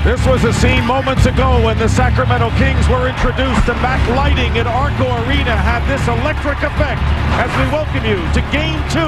This was a scene moments ago when the Sacramento Kings were introduced and back lighting at Arco Arena had this electric effect as we welcome you to Game 2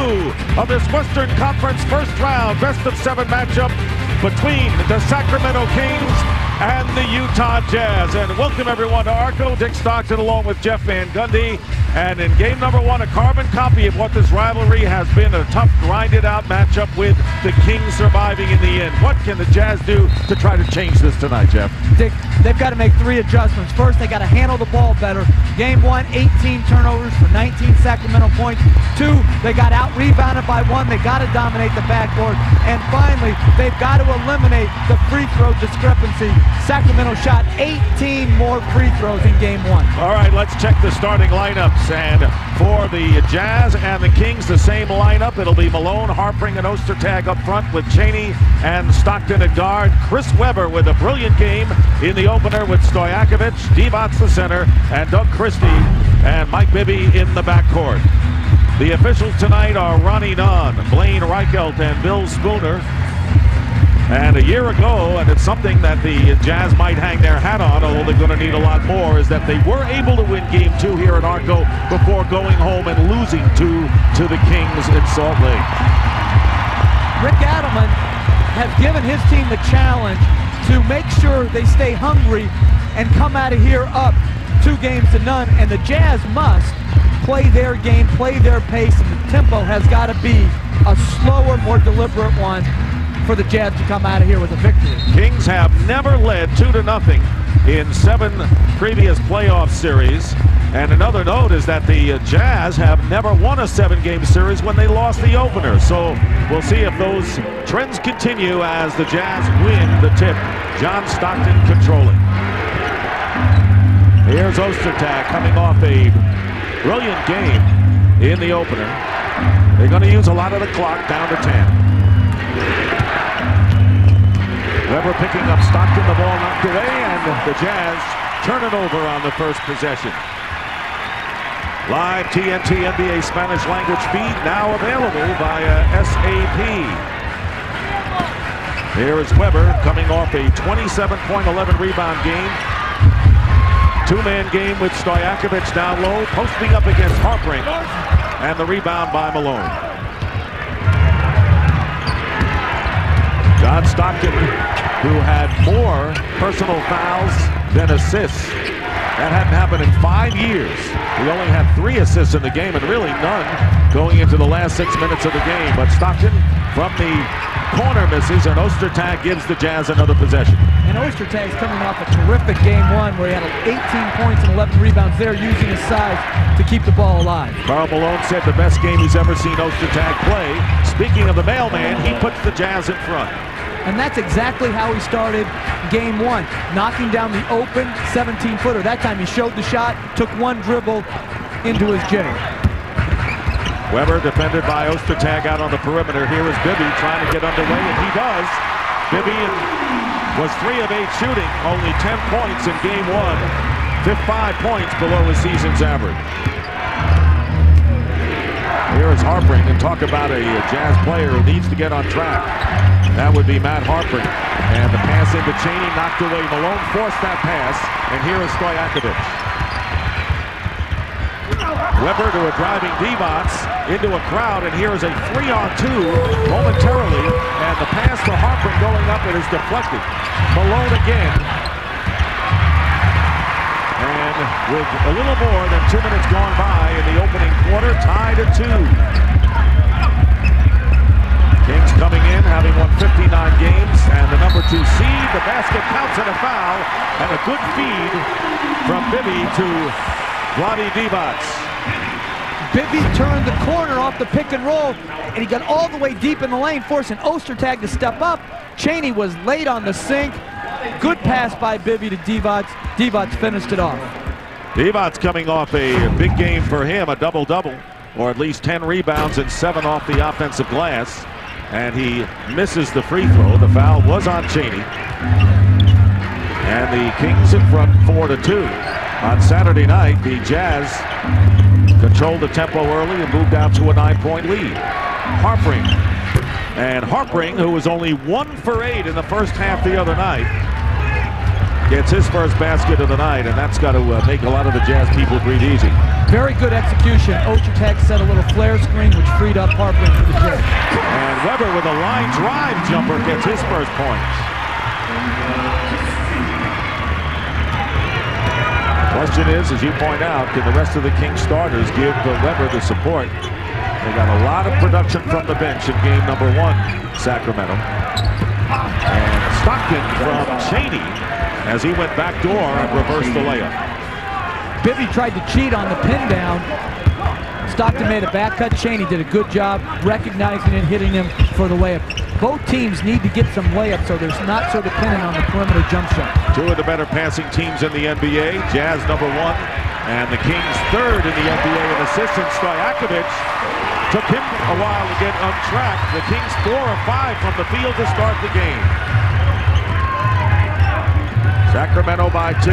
of this Western Conference first round best-of-7 matchup between the Sacramento Kings and the Utah Jazz. And welcome everyone to Arco. Dick Stockton along with Jeff Van Gundy. And in game number 1, a carbon copy of what this rivalry has been, a tough, grinded-out matchup with the Kings surviving in the end. What can the Jazz do to try to change this tonight, Jeff? Dick, they've got to make 3 adjustments. First, they got to handle the ball better. Game 1, 18 turnovers for 19 Sacramento points. 2, they got out-rebounded by 1. They got to dominate the backcourt. And finally, they've got to eliminate the free throw discrepancy. Sacramento shot 18 more free throws in game 1. All right, let's check the starting lineups. And for the Jazz and the Kings, the same lineup. It'll be Malone, Harpring, and Ostertag up front with Cheney and Stockton at guard. Chris Webber with a brilliant game in the opener with Stojakovic, Divac the center, and Doug Christie and Mike Bibby in the backcourt. The officials tonight are Ronnie Nunn, Blaine Reichelt, and Bill Spooner. And a year ago, and it's something that the Jazz might hang their hat on, although they're going to need a lot more, is that they were able to win Game 2 here at Arco before going home and losing to the Kings in Salt Lake. Rick Adelman has given his team the challenge to make sure they stay hungry and come out of here up 2-0, and the Jazz must play their game, play their pace, and the tempo has got to be a slower, more deliberate one for the Jazz to come out of here with a victory. Kings have never led 2-0 in 7 previous playoff series. And another note is that the Jazz have never won a 7-game series when they lost the opener. So we'll see if those trends continue as the Jazz win the tip. John Stockton controlling. Here's Ostertag coming off a brilliant game in the opener. They're going to use a lot of the clock down to 10. Webber picking up Stockton, the ball knocked away, and the Jazz turn it over on the first possession. Live TNT NBA Spanish language feed now available via SAP. Here is Webber coming off a 27-point, 11-rebound game. 2-man game with Stojakovic down low, posting up against Harpring, and the rebound by Malone. John Stockton, who had more personal fouls than assists. That hadn't happened in 5 years. He only had 3 assists in the game and really none going into the last 6 minutes of the game. But Stockton from the corner misses, and Ostertag gives the Jazz another possession. And Ostertag's coming off a terrific game 1 where he had 18 points and 11 rebounds there, using his size to keep the ball alive. Karl Malone said the best game he's ever seen Ostertag play. Speaking of the mailman, he puts the Jazz in front. And that's exactly how he started game 1, knocking down the open 17-footer. That time he showed the shot, took 1 dribble into his J. Webber defended by Ostertag out on the perimeter. Here is Bibby trying to get underway, and he does. Bibby was 3 of 8 shooting, only 10 points in game 1, 5 points below his season's average. Here is Harpring, and talk about a Jazz player who needs to get on track. That would be Matt Harpring. And the pass into Cheney knocked away. Malone forced that pass, and here is Stojakovic. Webber to a driving Divac into a crowd, and here is a 3-on-2 momentarily, and the pass to Harpring going up, and is deflected. Malone again. And with a little more than 2 minutes gone by in the opening quarter, tied at 2. Kings coming in, having won 59 games, and the number 2 seed. The basket counts and a foul, and a good feed from Bibby to Vlade Divac. Bibby turned the corner off the pick and roll, and he got all the way deep in the lane, forcing Ostertag to step up. Cheney was late on the sink. Good pass by Bibby to Divac. Divac finished it off. Divac coming off a big game for him, a double-double, or at least 10 rebounds and 7 off the offensive glass. And he misses the free throw. The foul was on Cheney. And the Kings in front 4-2. On Saturday night, the Jazz controlled the tempo early and moved out to a 9-point lead. Harpring. And Harpring, who was only 1 for 8 in the first half the other night, gets his first basket of the night, and that's got to make a lot of the Jazz people breathe easy. Very good execution. Ostertag set a little flare screen, which freed up Harpring for the Jazz. And Weber with a line drive jumper gets his first points. Question is, as you point out, can the rest of the Kings starters give Weber the support? They got a lot of production from the bench in game number 1, Sacramento. And Stockton from Cheney as he went back door and reversed the layup. Bibby tried to cheat on the pin down. Stockton made a back cut. Cheney did a good job recognizing and hitting him for the layup. Both teams need to get some layups so they're not so dependent on the perimeter jump shot. Two of the better passing teams in the NBA. Jazz number 1 and the Kings third in the NBA in assists. And Stojakovic took him a while to get on track. The Kings 4 of 5 from the field to start the game. Sacramento by 2.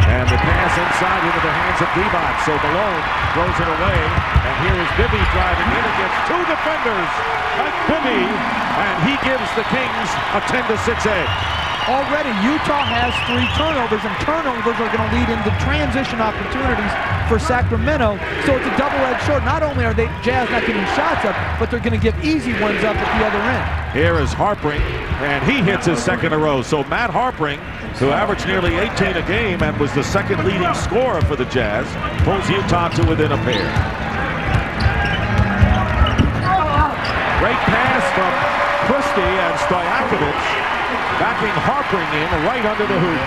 And the pass inside into the hands of Divac. So Malone throws it away. And here is Bibby driving in against 2 defenders. And Bibby, and he gives the Kings a 10-6 edge. Already, Utah has 3 turnovers, and turnovers are going to lead into transition opportunities for Sacramento. So it's a double-edged sword. Not only are they Jazz not getting shots up, but they're going to give easy ones up at the other end. Here is Harpring, and he hits his second in a row. So Matt Harpring, who averaged nearly 18 a game and was the second leading scorer for the Jazz, pulls Utah to within a pair. Great pass from Christie and Stojakovic. Backing Harpring in right under the hoop.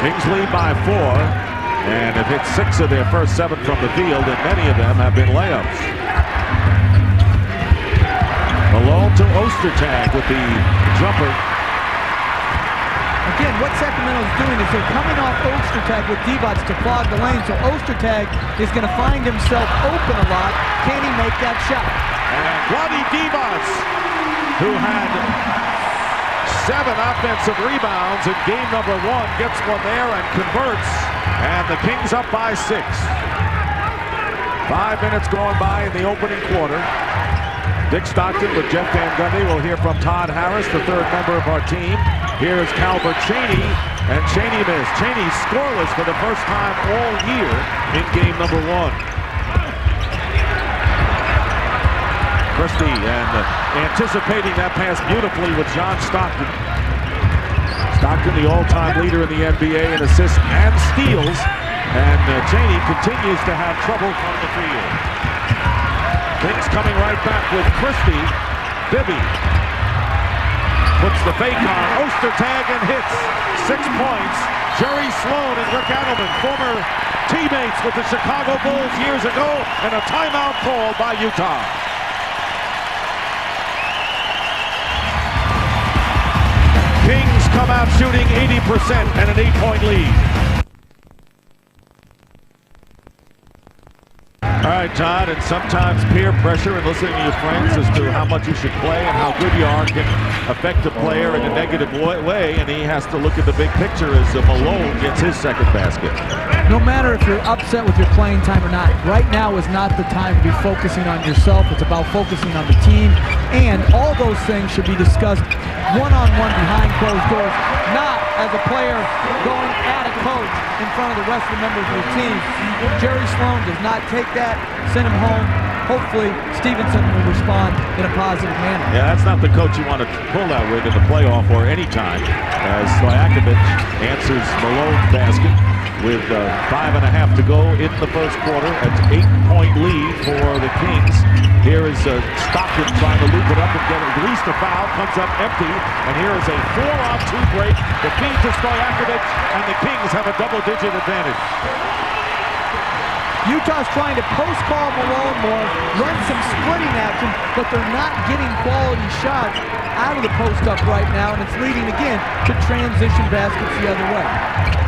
Kings lead by 4 and have hit 6 of their first 7 from the field, and many of them have been layups. Malone to Ostertag with the jumper. Again, what Sacramento's doing is they're coming off Ostertag with Divac to clog the lane, so Ostertag is going to find himself open a lot. Can he make that shot? And Vlade Divac, who had 7 offensive rebounds in game number 1, gets one there and converts, and the Kings up by 6. 5 minutes going by in the opening quarter. Dick Stockton with Jeff Van Gundy. We'll hear from Todd Harris, the 3rd member of our team. Here is Calvert Cheney, and Cheney missed. Cheney scoreless for the first time all year in game number 1. Christie and anticipating that pass beautifully with John Stockton. Stockton, the all-time leader in the NBA in assists and steals, and Cheney continues to have trouble from the field. Kings coming right back with Christie. Bibby puts the fake on Ostertag and hits. 6 points. Jerry Sloan and Rick Adelman, former teammates with the Chicago Bulls years ago, and a timeout called by Utah. Kings come out shooting 80% and an 8-point lead. All right, Todd, and sometimes peer pressure and listening to your friends as to how much you should play and how good you are can affect a player in a negative way, and he has to look at the big picture as Malone gets his second basket. No matter if you're upset with your playing time or not, right now is not the time to be focusing on yourself. It's about focusing on the team, and all those things should be discussed one-on-one behind closed doors, not as a player going at a coach in front of the rest of the members of the team. Jerry Sloan does not take that, send him home. Hopefully, Stevenson will respond in a positive manner. Yeah, that's not the coach you want to pull that with in the playoff or any time. As Stojakovic answers Malone's basket with 5.5 to go in the first quarter. It's 8-point lead for the Kings. Here is Stockton trying to loop it up and get at least a foul. Comes up empty, and here is a 4-on-2 break. The feed to Stojakovic, and the Kings have a double-digit advantage. Utah's trying to post-call Malone more, run some splitting action, but they're not getting quality shots out of the post-up right now, and it's leading again to transition baskets the other way.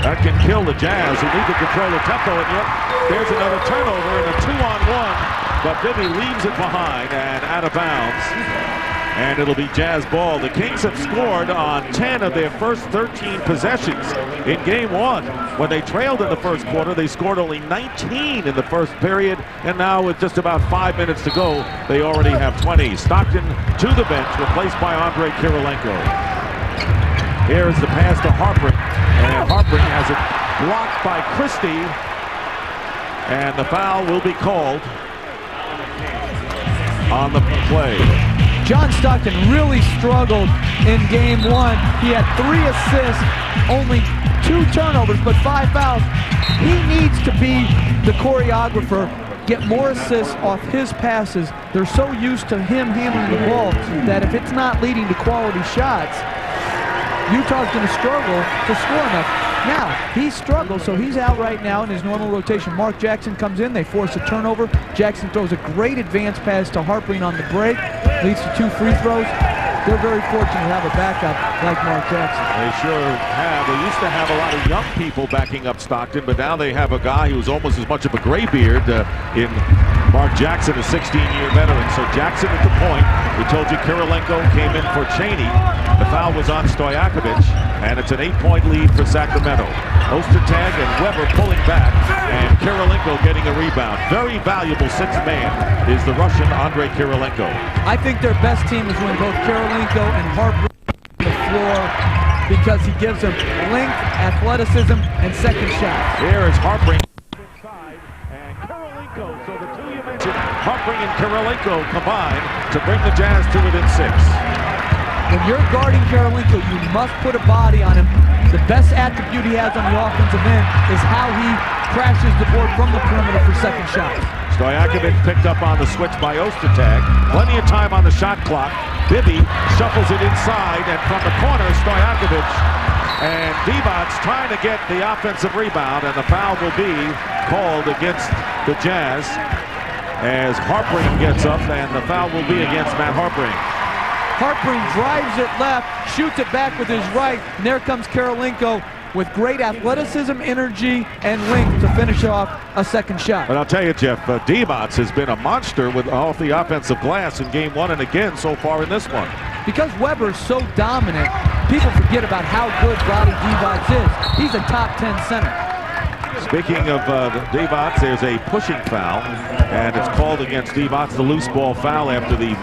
That can kill the Jazz, who need to control the tempo, and yet there's another turnover and a 2-on-1, but Bibby leaves it behind and out of bounds. and it'll be Jazz ball. The Kings have scored on 10 of their first 13 possessions in game one. When they trailed in the first quarter, they scored only 19 in the first period, and now with just about 5 minutes to go, they already have 20. Stockton to the bench, replaced by Andrei Kirilenko. Here is the pass to Harpring, and Harpring has it blocked by Christie, and the foul will be called on the play. John Stockton really struggled in game one. He had 3 assists, only 2 turnovers, but 5 fouls. He needs to be the choreographer, get more assists off his passes. They're so used to him handling the ball that if it's not leading to quality shots, Utah's going to struggle to score enough. Now, he struggles, so he's out right now in his normal rotation. Mark Jackson comes in, they force a turnover. Jackson throws a great advance pass to Harpring on the break, leads to 2 free throws. They're very fortunate to have a backup like Mark Jackson. They sure have. They used to have a lot of young people backing up Stockton, but now they have a guy who's almost as much of a graybeard in Mark Jackson, a 16-year veteran. So Jackson at the point. We told you Kirilenko came in for Cheney. The foul was on Stojakovic, and it's an 8-point lead for Sacramento. Ostertag and Weber pulling back, and Kirilenko getting a rebound. Very valuable sixth man is the Russian Andrei Kirilenko. I think their best team is when both Kirilenko and Harpring on the floor, because he gives them length, athleticism, and second shots. Here is Harpring inside, and Kirilenko. So the two you mentioned, Harpring and Kirilenko combine to bring the Jazz to within 6. When you're guarding Kirilenko, you must put a body on him. The best attribute he has on the offensive end is how he crashes the board from the perimeter for second shots. Stojakovic picked up on the switch by Ostertag. Plenty of time on the shot clock. Bibby shuffles it inside, and from the corner, Stojakovic and Divac's trying to get the offensive rebound, and the foul will be called against the Jazz as Harpring gets up, and the foul will be against Matt Harpring. Harpring drives it left, shoots it back with his right, and there comes Kirilenko with great athleticism, energy, and length to finish off a second shot. But I'll tell you, Jeff, Divac has been a monster with off the offensive glass in game one and again so far in this one. Because Weber's so dominant, people forget about how good Vlade Divac is. He's a top 10 center. Speaking of Divac, there's a pushing foul, and it's called against Divac, the loose ball foul after the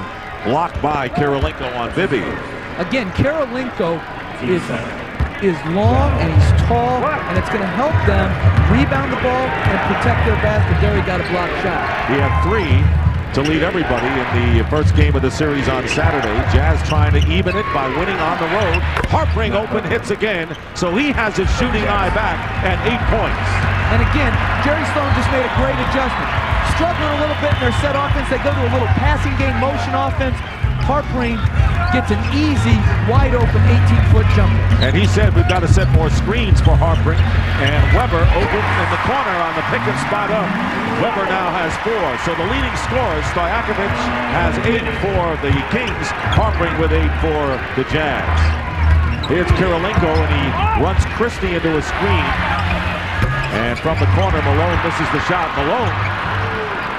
block by Kirilenko on Bibby. Again, Kirilenko is long and he's tall, and it's going to help them rebound the ball and protect their basket. There he got a block shot. He had 3 to lead everybody in the first game of the series on Saturday. Jazz trying to even it by winning on the road. Harpring open hits again, so he has his shooting eye back at 8 points. And again, Jerry Sloan just made a great adjustment. Struggling a little bit in their set offense, they go to a little passing game motion offense. Harpring gets an easy, wide open 18-foot jumper. And he said we've got to set more screens for Harpring. And Weber open in the corner on the pick and spot up. Weber now has 4. So the leading scorer, Stojakovic, has 8 for the Kings. Harpring with 8 for the Jazz. Here's Kirilenko, and he runs Christie into a screen. And from the corner, Malone misses the shot. Malone,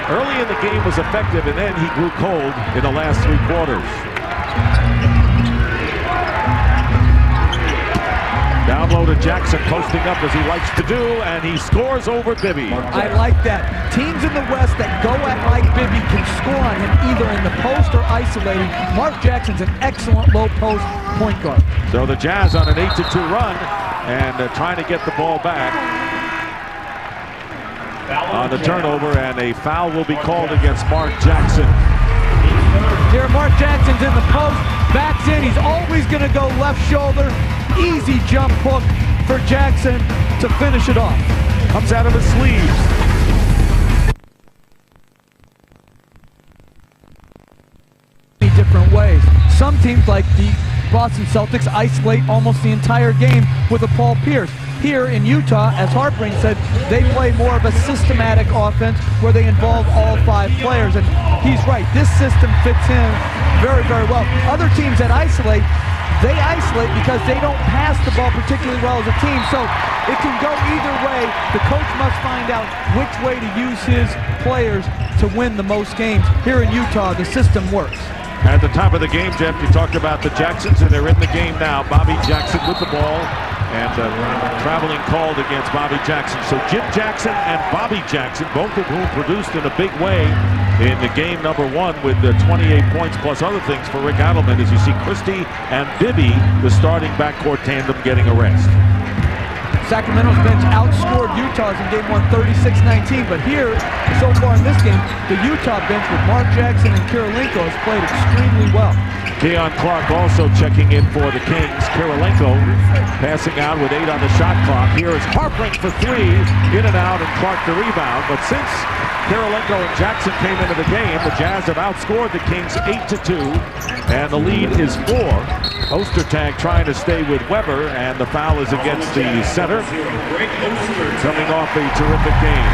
early in the game, was effective, and then he grew cold in the last 3 quarters. Down low to Jackson, posting up as he likes to do, and he scores over Bibby. I like that. Teams in the West that go at Mike Bibby can score on him either in the post or isolating. Mark Jackson's an excellent low post point guard. So the Jazz on an 8-2 run, and trying to get the ball back on the turnover, and a foul will be called against Mark Jackson. Here, Mark Jackson's in the post, backs in, he's always going to go left shoulder. Easy jump hook for Jackson to finish it off. Comes out of his sleeves. Different ways. Some teams, like the Boston Celtics, isolate almost the entire game with a Paul Pierce. Here in Utah, as Harpring said, they play more of a systematic offense where they involve all 5 players, and he's right. This system fits him very, very well. Other teams that isolate, they isolate because they don't pass the ball particularly well as a team, so it can go either way. The coach must find out which way to use his players to win the most games. Here in Utah, the system works. At the top of the game, Jeff, you talked about the Jacksons, and they're in the game now. Bobby Jackson with the ball, and traveling called against Bobby Jackson. So Jim Jackson and Bobby Jackson, both of whom produced in a big way in the game number 1 with 28 points plus other things for Rick Adelman, as you see Christie and Bibby, the starting backcourt tandem, getting a rest. Sacramento's bench outscored Utah's in game 1 36-19, but here, so far in this game, the Utah bench with Mark Jackson and Kirilenko has played extremely well. Keon Clark also checking in for the Kings. Kirilenko passing out with 8 on the shot clock. Here is Harpring for 3, in and out, and Clark the rebound. But since Kirilenko and Jackson came into the game, the Jazz have outscored the Kings 8-2, and the lead is 4. Ostertag trying to stay with Weber, and the foul is against the center. Coming off a terrific game.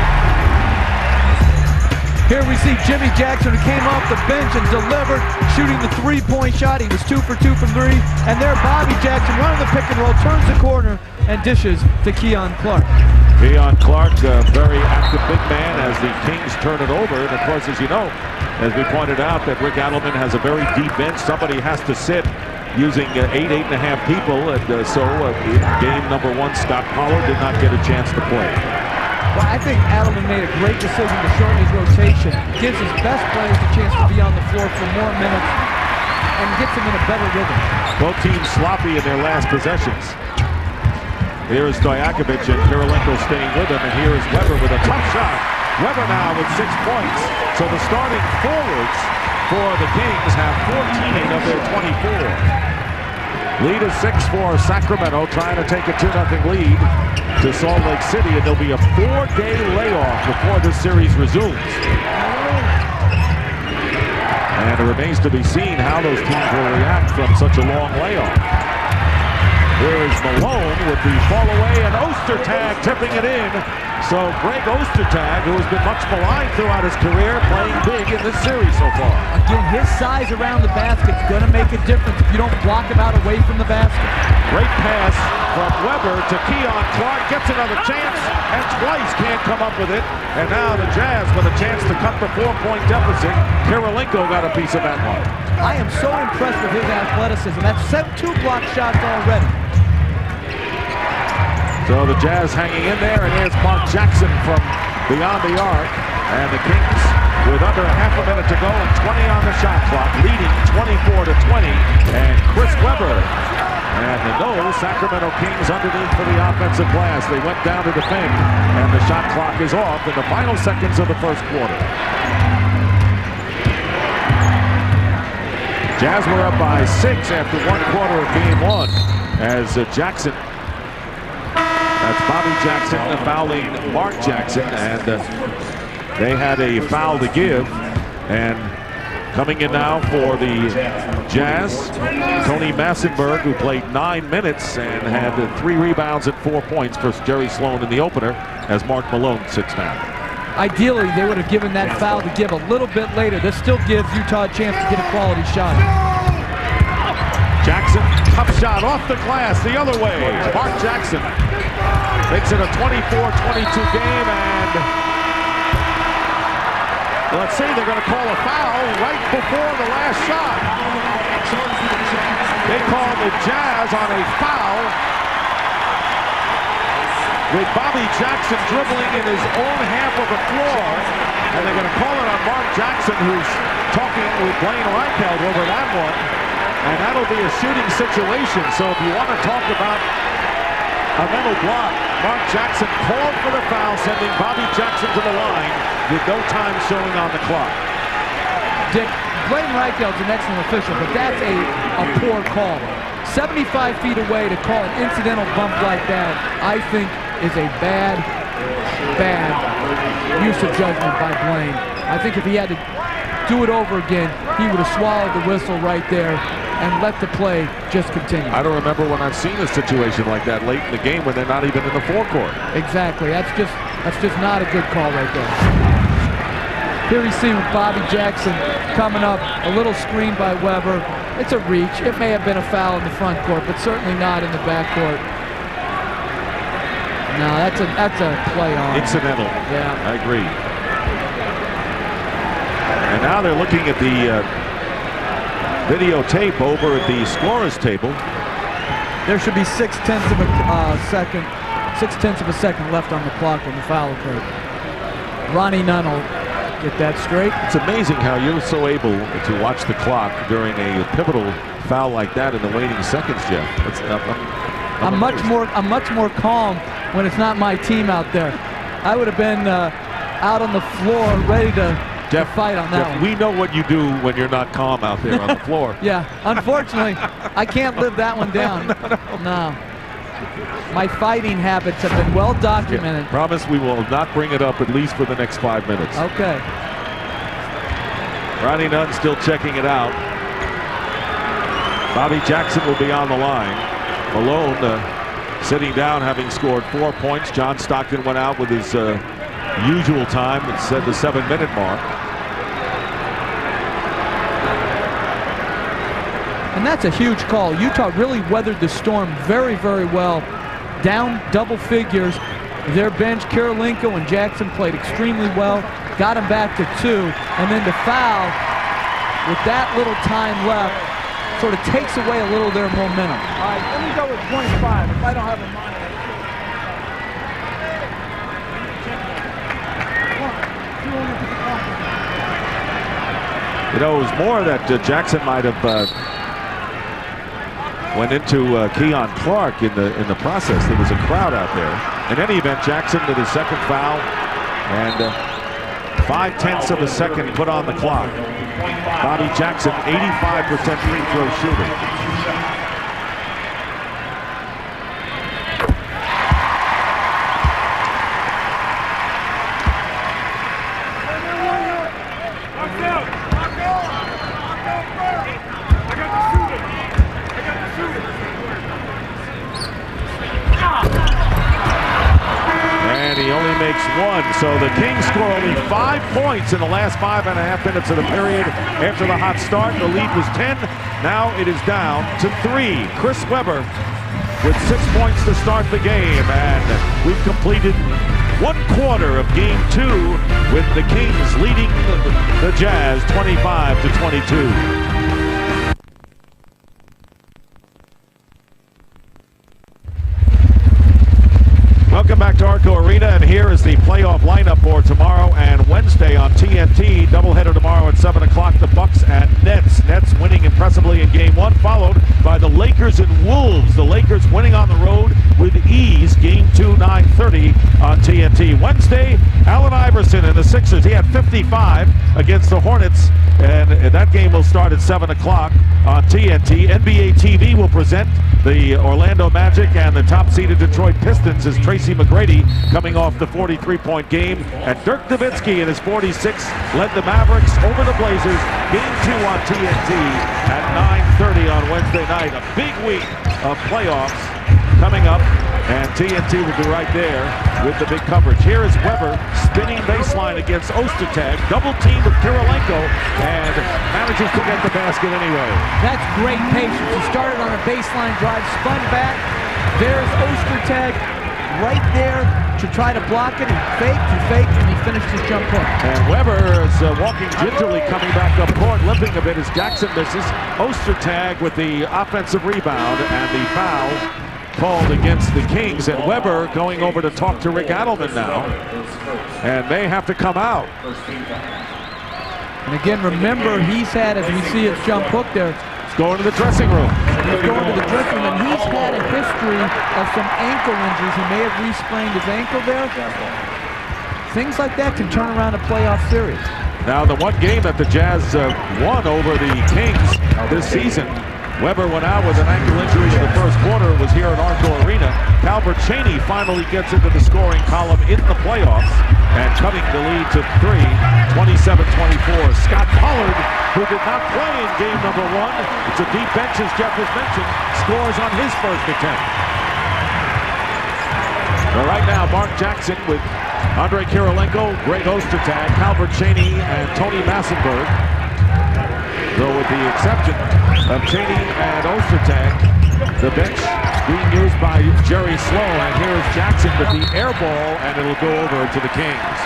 Here we see Jimmy Jackson, who came off the bench and delivered, shooting the three-point shot. He was 2 for 2 from 3. And there Bobby Jackson running the pick and roll, turns the corner, and dishes to Keon Clark. Keon Clark, a very active big man as the Kings turn it over. And of course, as you know, as we pointed out, that Rick Adelman has a very deep bench. Somebody has to sit using 8.5 people. And so in game number 1, Scott Pollard did not get a chance to play. Well, I think Adelman made a great decision to shorten his rotation, gives his best players a chance to be on the floor for more minutes, and gets them in a better rhythm. Both teams sloppy in their last possessions. Here is Stojakovic, and Kirilenko staying with him, and here is Weber with a tough shot. Weber now with 6 points. So the starting forwards for the Kings have 14 of their 24. Lead is 6 for Sacramento, trying to take a 2-0 lead to Salt Lake City, and there'll be a 4-day layoff before this series resumes. And it remains to be seen how those teams will react from such a long layoff. Here is Malone with the fall away, and Ostertag tipping it in. So Greg Ostertag, who has been much maligned throughout his career, playing big in this series so far. Again, his size around the basket is going to make a difference if you don't block him out away from the basket. Great pass from Weber to Keon Clark, gets another chance, and twice can't come up with it. And now the Jazz with a chance to cut the 4-point deficit. Kirilenko got a piece of that one. I am so impressed with his athleticism. That's 2 block shots already. So the Jazz hanging in there, and here's Mark Jackson from beyond the arc. And the Kings with under half a minute to go and 20 on the shot clock, leading 24-20. And Chris Weber. And no Sacramento Kings underneath for the offensive glass. They went down to defend, and the shot clock is off in the final seconds of the first quarter. Jazz were up by 6 after 1 quarter of game 1 as Jackson, that's Bobby Jackson fouling Mark Jackson, and they had a foul to give. And coming in now for the Jazz, Tony Massenberg, who played 9 minutes and had 3 rebounds and 4 points for Jerry Sloan in the opener, as Mark Malone sits down. Ideally, they would have given that foul to give a little bit later. This still gives Utah a chance to get a quality shot. Jackson, tough shot off the glass the other way. Mark Jackson makes it a 24-22 game, and let's see, they're going to call a foul right before the last shot. They call the Jazz on a foul with Bobby Jackson dribbling in his own half of the floor, and they're going to call it on Mark Jackson, who's talking with Blaine Reichelt over that one, and that'll be a shooting situation. So if you want to talk about a mental block, Mark Jackson called for the foul, sending Bobby Jackson to the line with no time showing on the clock. Dick, Blaine Reichelt's an excellent official, but that's a poor call. 75 feet away to call an incidental bump like that, I think, is a bad use of judgment by Blaine. I think if he had to do it over again, he would have swallowed the whistle right there and let the play just continue. I don't remember when I've seen a situation like that late in the game when they're not even in the forecourt. Exactly. That's just not a good call right there. Here we see Bobby Jackson coming up, a little screen by Weber. It's a reach. It may have been a foul in the front court, but certainly not in the back court. No, that's a play on. Incidental. Yeah. I agree. And now they're looking at the videotape over at the scorer's table. There should be 6/10 of a second left on the clock when the foul occurred. Ronnie Nunn will get that straight. It's amazing how you're so able to watch the clock during a pivotal foul like that in the waning seconds, Jeff. I'm much more calm when it's not my team out there. I would have been out on the floor ready to fight on that one. We know what you do when you're not calm out there on the floor. Yeah, unfortunately, I can't live that one down. No. My fighting habits have been well documented. Yeah, promise we will not bring it up at least for the next 5 minutes. Okay. Ronnie Nunn still checking it out. Bobby Jackson will be on the line. Malone sitting down, having scored 4 points. John Stockton went out with his usual time. It said the 7-minute mark. And that's a huge call. Utah really weathered the storm very, very well. Down double figures. Their bench, Kirilenko and Jackson, played extremely well. Got him back to 2. And then the foul, with that little time left, sort of takes away a little of their momentum. All right, let me go with 25 if I don't have a monitor. You know, it was more that Jackson might have went into Keon Clark in the process. There was a crowd out there. In any event, Jackson with his second foul and 5/10 of a second put on the clock. Bobby Jackson, 85% free throw shooter. One. So the Kings score only 5 points in the last 5.5 minutes of the period after the hot start. The lead was 10. Now it is down to 3. Chris Webber with 6 points to start the game. And we've completed 1/4 of game 2 with the Kings leading the Jazz 25-22. Welcome back to Arco Arena, and here is the playoff lineup for tomorrow and Wednesday on TNT. Doubleheader tomorrow at 7 o'clock, the Bucks and Nets. Nets winning impressively in game 1, followed by the Lakers and Wolves. The Lakers winning on the road with ease. Game 2, 9:30 on TNT. Wednesday, Allen Iverson and the Sixers. He had 55 against the Hornets, and that game will start at 7 o'clock on TNT. NBA TV will present the Orlando Magic and the top-seeded Detroit Pistons as Tracy McGrady coming off the 43-point game. And Dirk Nowitzki in his 46 led the Mavericks over the Blazers. Game 2 on TNT at 9:30 on Wednesday night. A big week of playoffs coming up, and TNT will be right there with the big coverage. Here is Webber spinning baseline against Ostertag, double team with Kirilenko, and manages to get the basket anyway. That's great patience. He started on a baseline drive, spun back. There's Ostertag right there to try to block it. He faked, and he finished his jump hook. And Webber is walking gingerly, coming back up court, limping a bit as Jackson misses. Ostertag with the offensive rebound and the foul called against the Kings. And Webber going over to talk to Rick Adelman now, and may have to come out. And again, remember, he's had, as we see his jump hook there, going to the dressing room. He's going to the dressing room, and he's had a history of some ankle injuries. He may have re-sprained his ankle there. Things like that can turn around a playoff series. Now, the one game that the Jazz won over the Kings this season, Webber went out with an ankle injury in the first quarter. It was here at Arco Arena. Calvert Chaney finally gets into the scoring column in the playoffs and cutting the lead to 3, 27-24. Scott Pollard, who did not play in game number 1, it's a deep bench as Jeff has mentioned, scores on his first attempt. But right now, Mark Jackson with Andre Kirilenko, Greg Ostertag, Calvert Chaney, and Tony Massenberg. Though with the exception of Chaney and Ostertag, the bench being used by Jerry Slow. And here's Jackson with the air ball, and it'll go over to the Kings.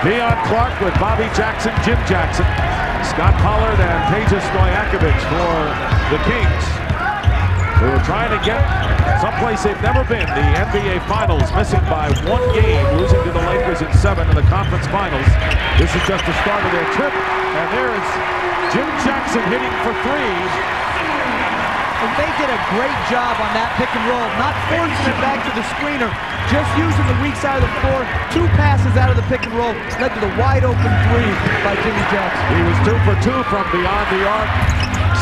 Keon Clark with Bobby Jackson, Jim Jackson, Scott Pollard, and Peja Stojakovic for the Kings, who are trying to get someplace they've never been, the NBA Finals, missing by 1 game, losing to the Lakers in 7 in the conference finals. This is just the start of their trip, and there is Jim Jackson hitting for 3. And they did a great job on that pick and roll, not forcing it back to the screener, just using the weak side of the floor. 2 passes out of the pick and roll led to the wide open 3 by Jimmy Jackson. He was 2 for 2 from beyond the arc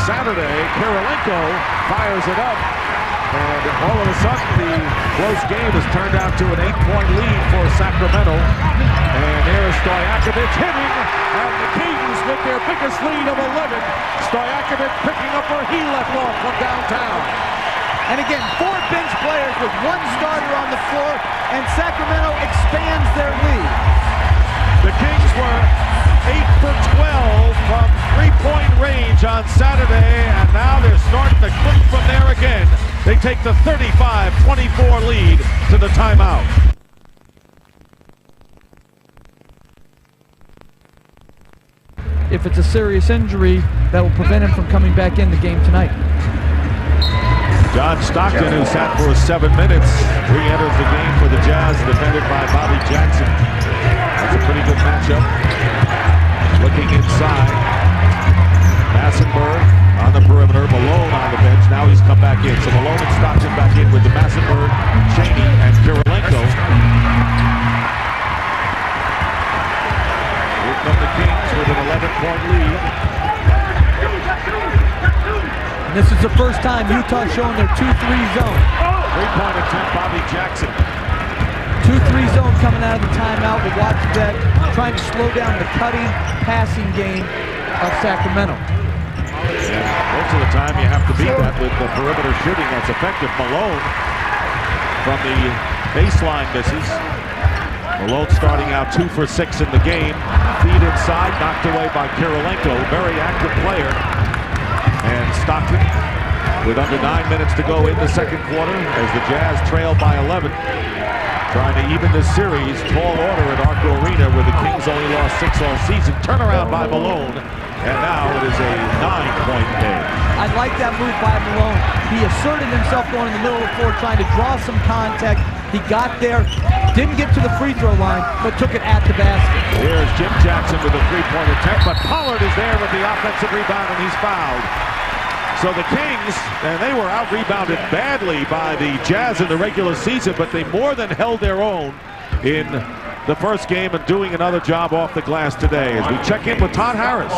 Saturday. Kirilenko fires it up, and all of a sudden the close game has turned out to an 8-point lead for Sacramento. And there is Stojakovic hitting, and the Kings with their biggest lead of 11. Stojakovic picking up where he left off from downtown. And again, 4 bench players with 1 starter on the floor, and Sacramento expands their lead. The Kings were 8 for 12 from 3-point range on Saturday, and now they're starting to click from there again. They take the 35-24 lead to the timeout. If it's a serious injury, that will prevent him from coming back in the game tonight. John Stockton, who sat for 7 minutes, re-enters the game for the Jazz, defended by Bobby Jackson. That's a pretty good matchup. Looking inside, Massenberg on the perimeter, Malone on the bench. Now he's come back in. So Malone and Stockton back in with the Massenberg, Cheney, and Kirilenko. Here come the Kings with an 11-point lead. And this is the first time Utah showing their 2-3 zone. 3-point attempt, Bobby Jackson. 2-3 zone coming out of the timeout. We'll watch that, trying to slow down the cutting, passing game of Sacramento. Yeah, most of the time you have to beat that with the perimeter shooting that's effective. Malone from the baseline misses. Malone starting out 2 for 6 in the game. Feed inside, knocked away by Kirilenko. Very active player. And Stockton with under 9 minutes to go in the second quarter as the Jazz trail by 11. Trying to even this series. Tall order at Arco Arena where the Kings only lost 6 all season. Turnaround by Malone. And now it is a 9-point game. I like that move by Malone. He asserted himself going in the middle of the floor, trying to draw some contact. He got there, didn't get to the free throw line, but took it at the basket. Here's Jim Jackson with a 3-point attempt, but Pollard is there with the offensive rebound, and he's fouled. So the Kings, and they were out-rebounded badly by the Jazz in the regular season, but they more than held their own in the first game and doing another job off the glass today as we check in with Todd Harris.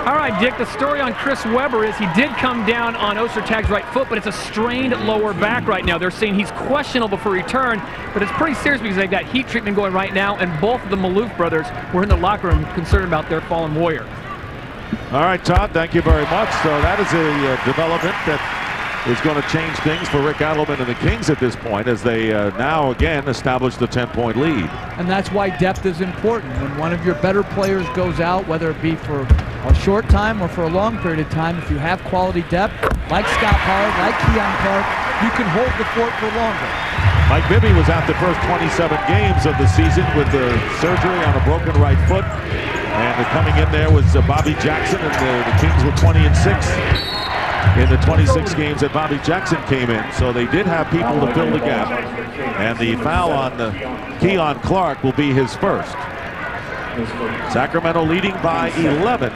All right, Dick, the story on Chris Webber is he did come down on Ostertag's right foot, but it's a strained lower back right now. They're saying he's questionable for return, but it's pretty serious because they've got heat treatment going right now, and both of the Maloof brothers were in the locker room concerned about their fallen warrior. All right, Todd, thank you very much. So that is a development that is going to change things for Rick Adelman and the Kings at this point as they now again establish the 10-point lead. And that's why depth is important. When one of your better players goes out, whether it be for a short time or for a long period of time, if you have quality depth, like Scott Pollard, like Keon Clark, you can hold the fort for longer. Mike Bibby was out the first 27 games of the season with the surgery on a broken right foot. And coming in there was Bobby Jackson, and the Kings were 20-6 in the 26 games that Bobby Jackson came in. So they did have people to fill the gap. And the foul on Keon Clark will be his first. Sacramento leading by 11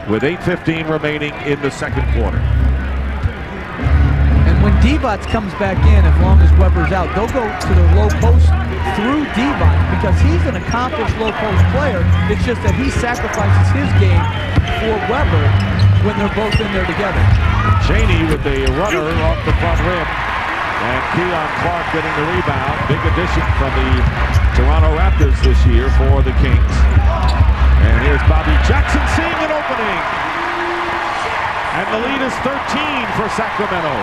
with 8:15 remaining in the second quarter. And when Divac comes back in, as long as Webber's out, they'll go to the low post through Divac because he's an accomplished low post player. It's just that he sacrifices his game for Webber when they're both in there together. Cheney with the runner off the front rim. And Keon Clark getting the rebound. Big addition from the Toronto Raptors this year for the Kings. And here's Bobby Jackson seeing an opening. And the lead is 13 for Sacramento.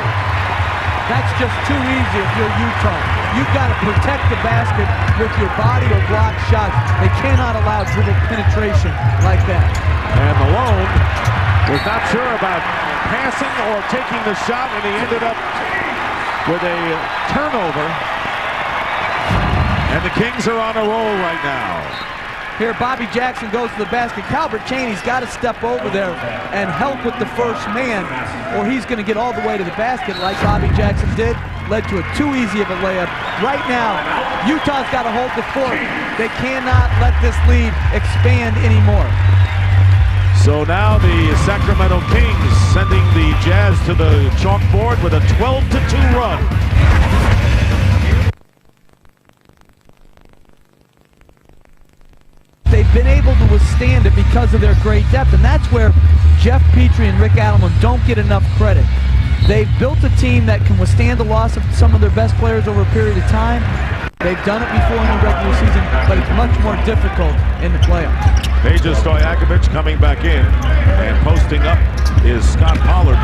That's just too easy if you're Utah. You've got to protect the basket with your body or block shots. They cannot allow dribble penetration like that. And Malone was not sure about passing or taking the shot, and he ended up with a turnover. And the Kings are on a roll right now. Here, Bobby Jackson goes to the basket. Calvert Chaney's got to step over there and help with the first man, or he's going to get all the way to the basket like Bobby Jackson did. Led to a too easy of a layup. Right now, Utah's got to hold the fort. They cannot let this lead expand anymore. So now the Sacramento Kings sending the Jazz to the chalkboard with a 12-2 run. They've been able to withstand it because of their great depth, and that's where Jeff Petrie and Rick Adelman don't get enough credit. They've built a team that can withstand the loss of some of their best players over a period of time. They've done it before in the regular season, but it's much more difficult in the playoffs. Peja Stojakovic coming back in, and posting up is Scott Pollard.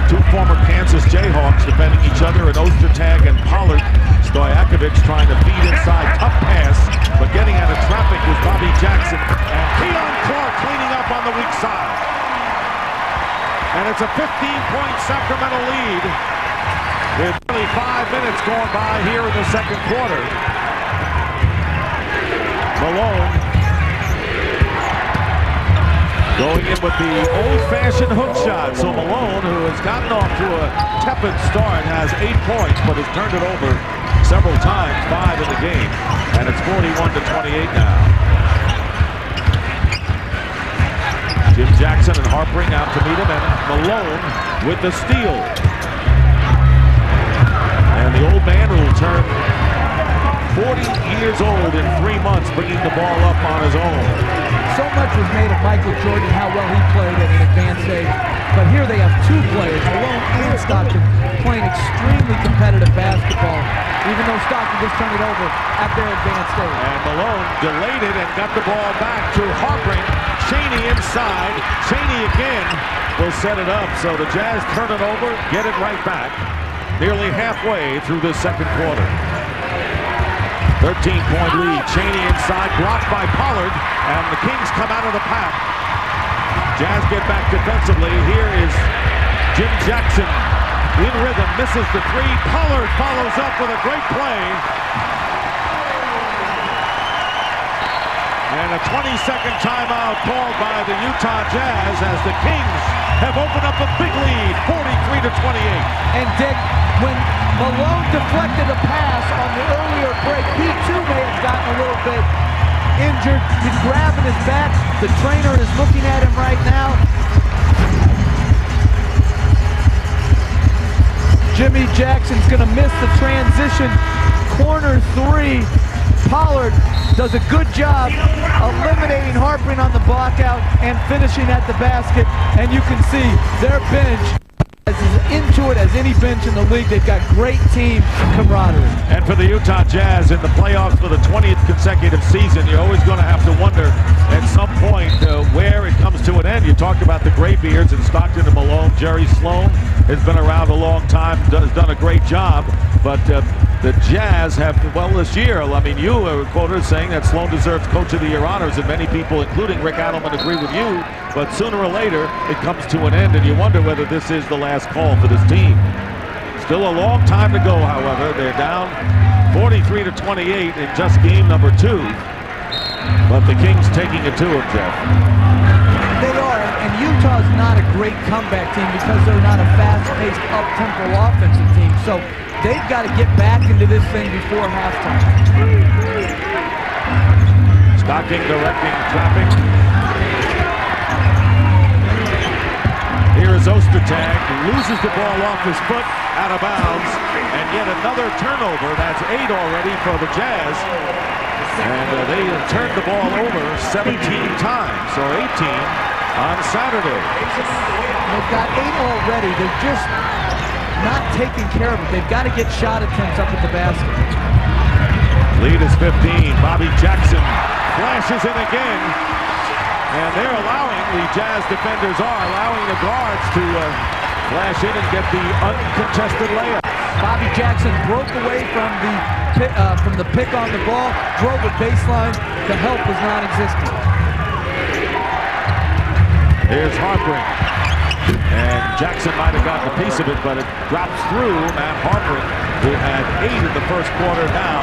Two former Kansas Jayhawks defending each other in Ostertag and Pollard. Stojakovic trying to feed inside, tough pass, but getting out of traffic was Bobby Jackson. And Keon Clark cleaning up on the weak side. And it's a 15-point Sacramento lead with nearly 5 minutes going by here in the second quarter. Malone going in with the old-fashioned hook shot. So Malone, who has gotten off to a tepid start, has 8 points, but has turned it over several times, 5 in the game. And it's 41-28 now. Jim Jackson and Harpring out to meet him, and Malone with the steal. And the old man will turn 40 years old in 3 months, bringing the ball up on his own. So much was made of Michael Jordan, how well he played at an advanced age. But here they have two players, Malone and Stockton, playing extremely competitive basketball, even though Stockton just turned it over at their advanced age. And Malone delayed it and got the ball back to Harpring. Chaney inside. Chaney again will set it up. So the Jazz turn it over, get it right back. Nearly halfway through this second quarter. 13-point lead. Chaney inside, blocked by Pollard, and the Kings come out of the pack. Jazz get back defensively. Here is Jim Jackson in rhythm, misses the three. Pollard follows up with a great play. And a 20-second timeout called by the Utah Jazz as the Kings have opened up a big lead, 43-28. And Dick, when Malone deflected a pass on the earlier break, he too may have gotten a little bit injured. He's grabbing his back. The trainer is looking at him right now. Jimmy Jackson's going to miss the transition corner three. Pollard does a good job eliminating Harpring on the block out and finishing at the basket. And you can see their bench is as into it as any bench in the league. They've got great team camaraderie. And for the Utah Jazz in the playoffs for the 20th consecutive season, you're always going to have to wonder at some point where it comes to an end. You talked about the Graybeards and Stockton and Malone. Jerry Sloan has been around a long time, has done a great job, but the Jazz have, well, this year, I mean, you were quoted saying that Sloan deserves Coach of the Year honors, and many people, including Rick Adelman, agree with you, but sooner or later, it comes to an end, and you wonder whether this is the last call for this team. Still a long time to go, however. They're down 43-28 in just game number 2, but the Kings taking it to them, Jeff. They are, and Utah's not a great comeback team because they're not a fast-paced, up-tempo offensive team. So they've got to get back into this thing before halftime. Stockton directing traffic. Here is Ostertag, loses the ball off his foot, out of bounds, and yet another turnover. That's 8 already for the Jazz. And they turned the ball over 17 times, or 18 on Saturday. They've got 8 already. They're just not taking care of it. They've got to get shot attempts up at the basket. Lead is 15. Bobby Jackson flashes in again. And they're allowing, the Jazz defenders are allowing the guards to flash in and get the uncontested layup. Bobby Jackson broke away from the pick on the ball, drove a baseline. The help was non-existent. Here's Harpring. And Jackson might have gotten a piece of it, but it drops through. Matt Harpring, who had 8 in the first quarter now,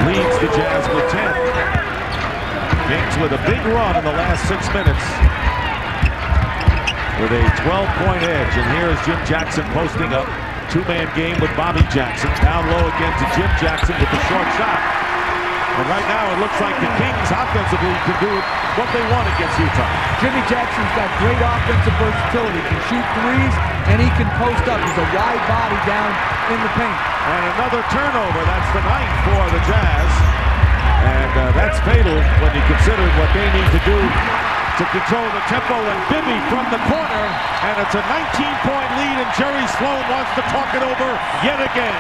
leads the Jazz with 10. Kings with a big run in the last 6 minutes with a 12-point edge. And here is Jim Jackson posting up. Two-man game with Bobby Jackson. Down low again to Jim Jackson with the short shot. And right now it looks like the Kings offensively can do what they want against Utah. Jimmy Jackson's got great offensive versatility. He can shoot threes and he can post up. He's a wide body down in the paint. And another turnover. That's the 9th for the Jazz. And that's fatal when you consider what they need to do to control the tempo. And Bibby from the corner, and it's a 19-point lead, and Jerry Sloan wants to talk it over yet again.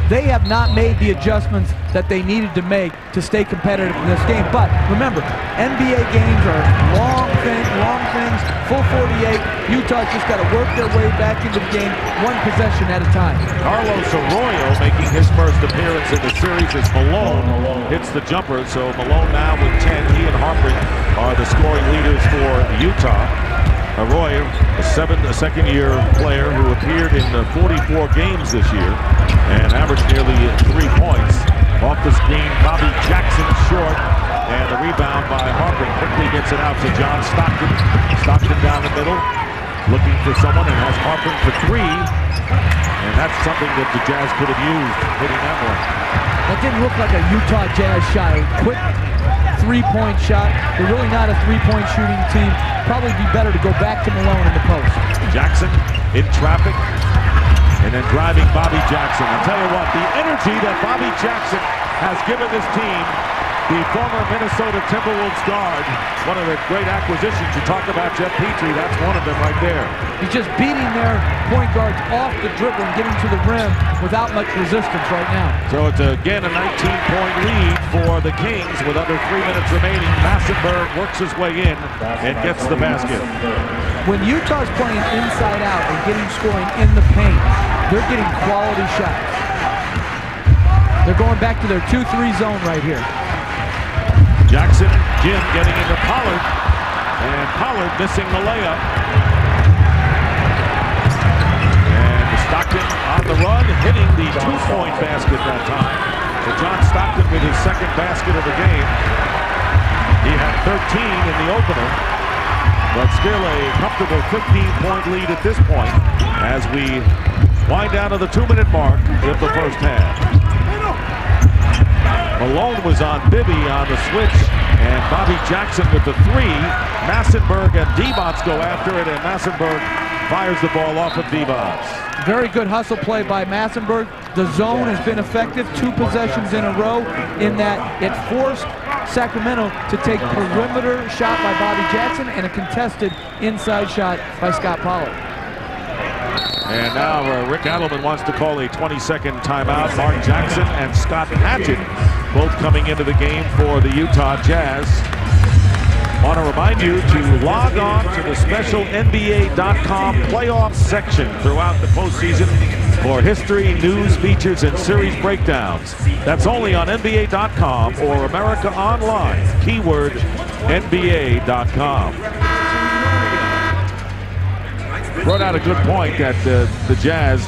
They have not made the adjustments that they needed to make to stay competitive in this game. But remember, NBA games are long things, full 48. Utah's just got to work their way back into the game, one possession at a time. Carlos Arroyo making his first appearance in the series as Malone hits the jumper. So Malone now with 10. He and Harper are the scoring leaders for Utah. Arroyo, a second-year player who appeared in 44 games this year and averaged nearly 3 points. Off the screen, Bobby Jackson short, and the rebound by Harper quickly gets it out to John Stockton. Stockton down the middle, looking for someone, and has Harper for 3. And that's something that the Jazz could have used, hitting that one. That didn't look like a Utah Jazz shot. A quick 3-point shot. They're really not a 3-point shooting team. Probably be better to go back to Malone in the post. Jackson in traffic, and then driving Bobby Jackson. I'll tell you what, the energy that Bobby Jackson has given this team, the former Minnesota Timberwolves guard, one of the great acquisitions. You talk about Jeff Petrie, that's one of them right there. He's just beating their point guards off the dribble and getting to the rim without much resistance right now. So it's again a 19-point lead for the Kings with under 3 minutes remaining. Massenberg works his way in and gets the basket. When Utah's playing inside out and getting scoring in the paint, they're getting quality shots. They're going back to their 2-3 zone right here. Jackson, Jim getting into Pollard, and Pollard missing the layup. And Stockton on the run, hitting the 2-point basket that time. So John Stockton with his second basket of the game. He had 13 in the opener, but still a comfortable 15-point lead at this point as we wind down to the 2-minute mark of the first half. Malone was on Bibby on the switch, and Bobby Jackson with the 3. Massenberg and Debots go after it, and Massenberg fires the ball off of Debots. Very good hustle play by Massenberg. The zone has been effective 2 possessions in a row in that it forced Sacramento to take perimeter shot by Bobby Jackson and a contested inside shot by Scott Pollard. And now Rick Adelman wants to call a 20-second timeout. Mark Jackson and Scott Padgett both coming into the game for the Utah Jazz. Want to remind you to log on to the special NBA.com playoff section throughout the postseason for history, news, features, and series breakdowns. That's only on NBA.com or America Online. Keyword NBA.com. Brought out a good point that the Jazz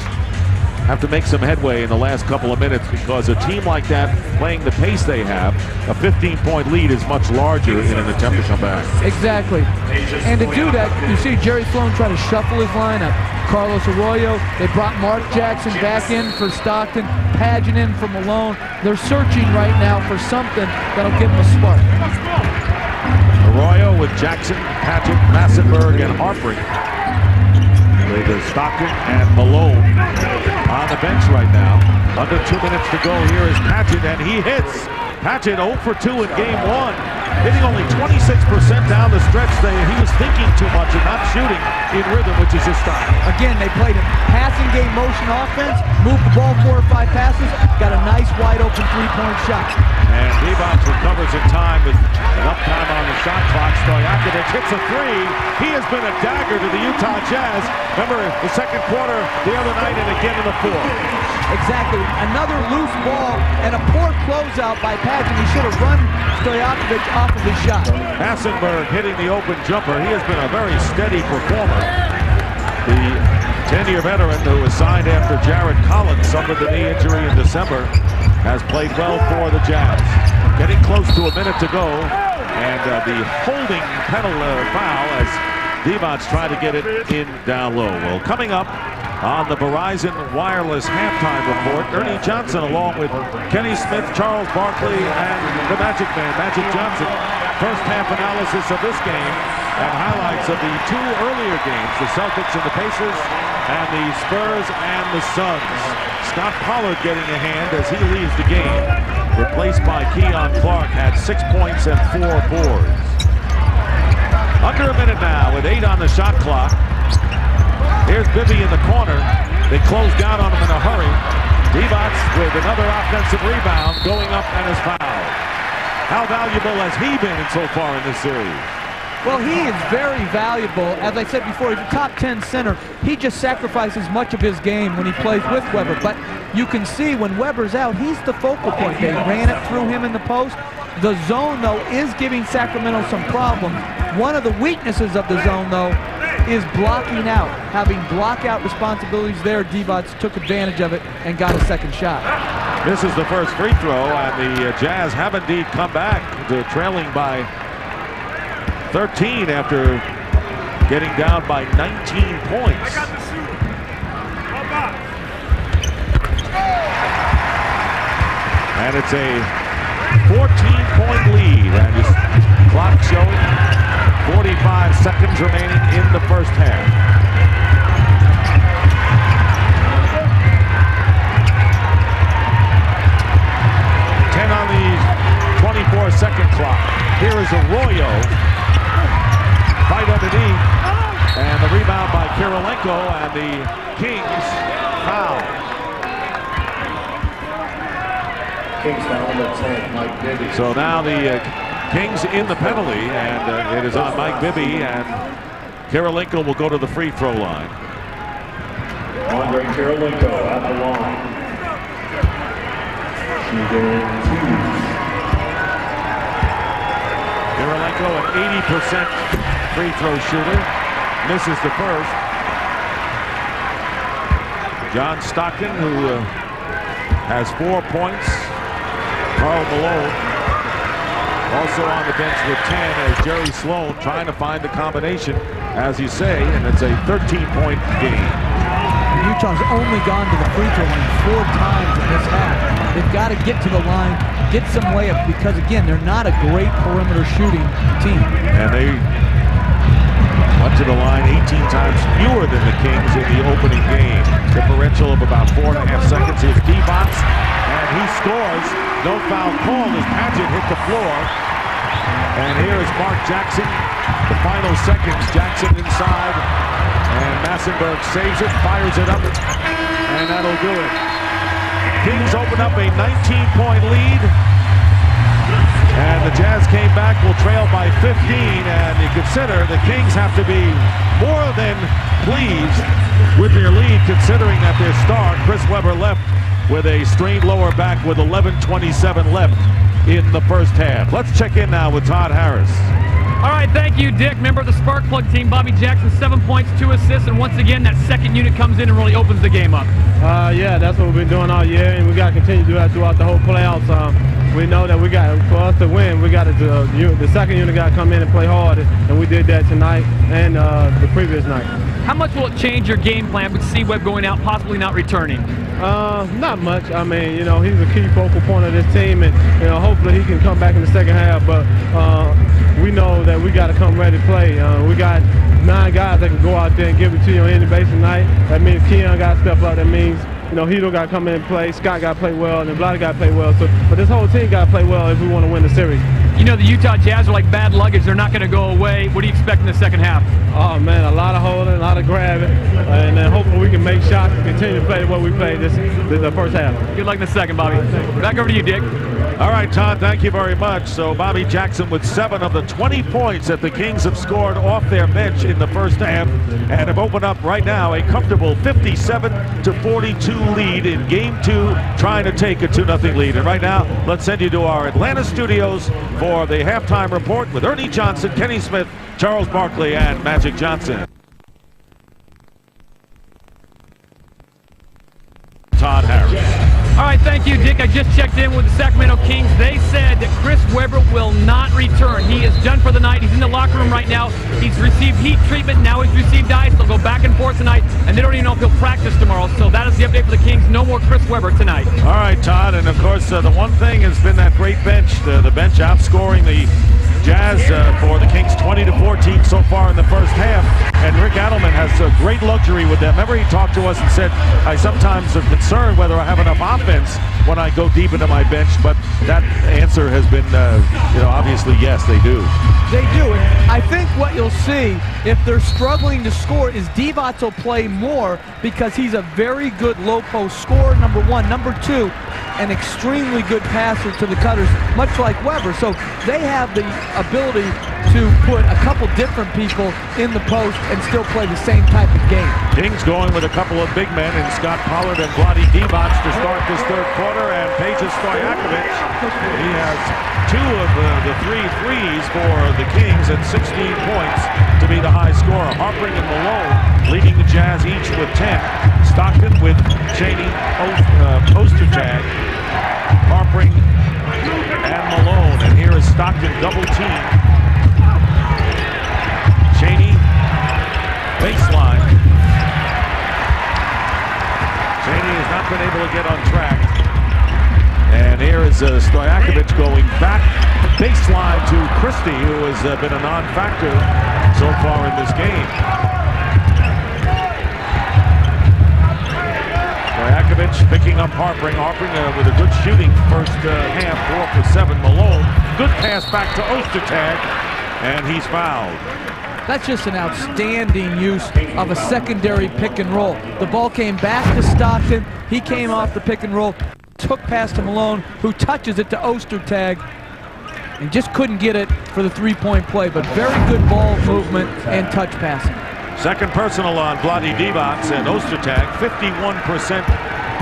have to make some headway in the last couple of minutes because a team like that, playing the pace they have, a 15-point lead is much larger in an attempt to come back. Exactly. And to do that, you see Jerry Sloan try to shuffle his lineup. Carlos Arroyo, they brought Mark Jackson back in for Stockton, Padgett in for Malone. They're searching right now for something that'll give them a spark. Arroyo with Jackson, Padgett, Massenberg, and Harper. With Stockton and Malone on the bench right now. Under 2 minutes to go. Here is Padgett, and he hits. Padgett 0 for 2 in game 1. Hitting only 26% down the stretch. He was thinking too much and not shooting in rhythm, which is his style. Again, they played a passing game motion offense, moved the ball 4 or 5 passes, got a nice wide open 3-point shot. And Debots recovers in time with enough time on the shot clock. Stojakovic hits a 3. He has been a dagger to the Utah Jazz. Remember the second quarter the other night and again in the fourth. Exactly. Another loose ball and a poor closeout by Padgett. He should have run Stojakovic off of his shot. Massenberg hitting the open jumper. He has been a very steady performer. The 10-year veteran who was signed after Jared Collins suffered the knee injury in December has played well for the Jazz. Getting close to a minute to go, and the holding penalty foul as Divac tried to get it in down low. Well, coming up on the Verizon Wireless halftime report, Ernie Johnson along with Kenny Smith, Charles Barkley, and the Magic Man, Magic Johnson. First half analysis of this game and highlights of the two earlier games, the Celtics and the Pacers, and the Spurs and the Suns. Scott Pollard getting a hand as he leaves the game. Replaced by Keon Clark, had 6 points and 4 boards. Under a minute now with 8 on the shot clock. Here's Bibby in the corner. They close down on him in a hurry. Divac with another offensive rebound going up and is fouled. How valuable has he been so far in this series? Well, he is very valuable. As I said before, he's a top 10 center. He just sacrifices much of his game when he plays with Webber. But you can see when Webber's out, he's the focal point. They ran it through him in the post. The zone, though, is giving Sacramento some problems. One of the weaknesses of the zone, though, is blocking out. Having blockout responsibilities there, Divac took advantage of it and got a second shot. This is the first free throw, and the Jazz have indeed come back to trailing by 13 after getting down by 19 points. And it's a 14-point lead, and his clock showing 45 seconds remaining in the first half. On the 24-second clock. Here is Arroyo. Fight underneath. And the rebound by Kirilenko, and the Kings foul. Kings foul number 10, Mike Bibby. So now the Kings in the penalty, and it is on Mike Bibby, and Kirilenko will go to the free throw line. Andre Kirilenko at the line. Kirilenko, an 80% free throw shooter, misses the first. John Stockton, who has 4 points. Karl Malone also on the bench with 10 as Jerry Sloan trying to find the combination, as you say, and it's a 13-point game. Utah's only gone to the free throw line 4 times in this half. They've got to get to the line, get some layup, because again, they're not a great perimeter shooting team. And they went to the line 18 times fewer than the Kings in the opening game. Differential of about 4.5 seconds. Here's Divac, and he scores. No foul called as Padgett hit the floor. And here is Mark Jackson. The final seconds, Jackson inside. And Massenberg saves it, fires it up, and that'll do it. Kings open up a 19-point lead, and the Jazz came back, will trail by 15, and you consider the Kings have to be more than pleased with their lead, considering that their star, Chris Webber, left with a strained lower back with 11:27 left in the first half. Let's check in now with Todd Harris. All right, thank you, Dick. Member of the Spark Plug team, Bobby Jackson, 7 points, 2 assists, and once again, that second unit comes in and really opens the game up. Yeah, that's what we've been doing all year, and we got to continue to do that throughout the whole playoffs. We know that for us to win, we got to the second unit got to come in and play hard, and we did that tonight and the previous night. How much will it change your game plan with C-Web going out, possibly not returning? Not much. I mean, you know, he's a key focal point of this team, and you know, hopefully he can come back in the second half. But we know that we got to come ready to play. We got 9 guys that can go out there and give it to you on any basis tonight. That means Keon got to step up. That means, you know, Hito got to come in and play. Scott got to play well, and Bloody got to play well. So, but this whole team got to play well if we want to win the series. You know, the Utah Jazz are like bad luggage. They're not going to go away. What do you expect in the second half? Oh man, a lot of holding, a lot of grabbing, and then hopefully we can make shots and continue to play what we played this the first half. Good luck in the second, Bobby. Back over to you, Dick. All right, Todd, thank you very much. So Bobby Jackson with 7 of the 20 points that the Kings have scored off their bench in the first half and have opened up right now a comfortable 57-42 lead in Game 2, trying to take a 2-0 lead. And right now, let's send you to our Atlanta studios for the halftime report with Ernie Johnson, Kenny Smith, Charles Barkley, and Magic Johnson. Todd Harris. All right, thank you, Dick. I just checked in with the Sacramento Kings. They said that Chris Webber will not return. He is done for the night. He's in the locker room right now. He's received heat treatment. Now he's received ice. They'll go back and forth tonight, and they don't even know if he'll practice tomorrow. So that is the update for the Kings. No more Chris Webber tonight. All right, Todd, and of course, the one thing has been that great bench. The bench outscoring the Jazz for the Kings 20-14 so far in the first half, and Rick Adelman has a great luxury with them. Remember, he talked to us and said, I sometimes am concerned whether I have enough offense when I go deep into my bench, but that answer has been, obviously, yes, they do. They do, and I think what you'll see if they're struggling to score is Divac will play more because he's a very good low post scorer, number one. Number two, an extremely good passer to the cutters, much like Webber. So they have the ability to put a couple different people in the post and still play the same type of game. Kings going with a couple of big men in Scott Pollard and Vlade Divac to start this third quarter, and Peja Stojakovic, he has 2 of the 3 threes for the Kings and 16 points to be the high scorer. Harpring and Malone leading the Jazz each with 10. Stockton with Cheney, Ostertag, Harpring, and Malone. And here is Stockton double team. Cheney, baseline. Cheney has not been able to get on track. And here is Stojakovic going back baseline to Christie, who has been a non-factor so far in this game. Stojakovic picking up Harpring. Harpring with a good shooting first half, 4 for 7. Malone, good pass back to Ostertag, and he's fouled. That's just an outstanding use of a secondary pick and roll. The ball came back to Stockton. He came off the pick and roll, took pass to Malone, who touches it to Ostertag, and just couldn't get it for the three-point play, but very good ball movement and touch passing. Second personal on Vlade Divac, and Ostertag, 51%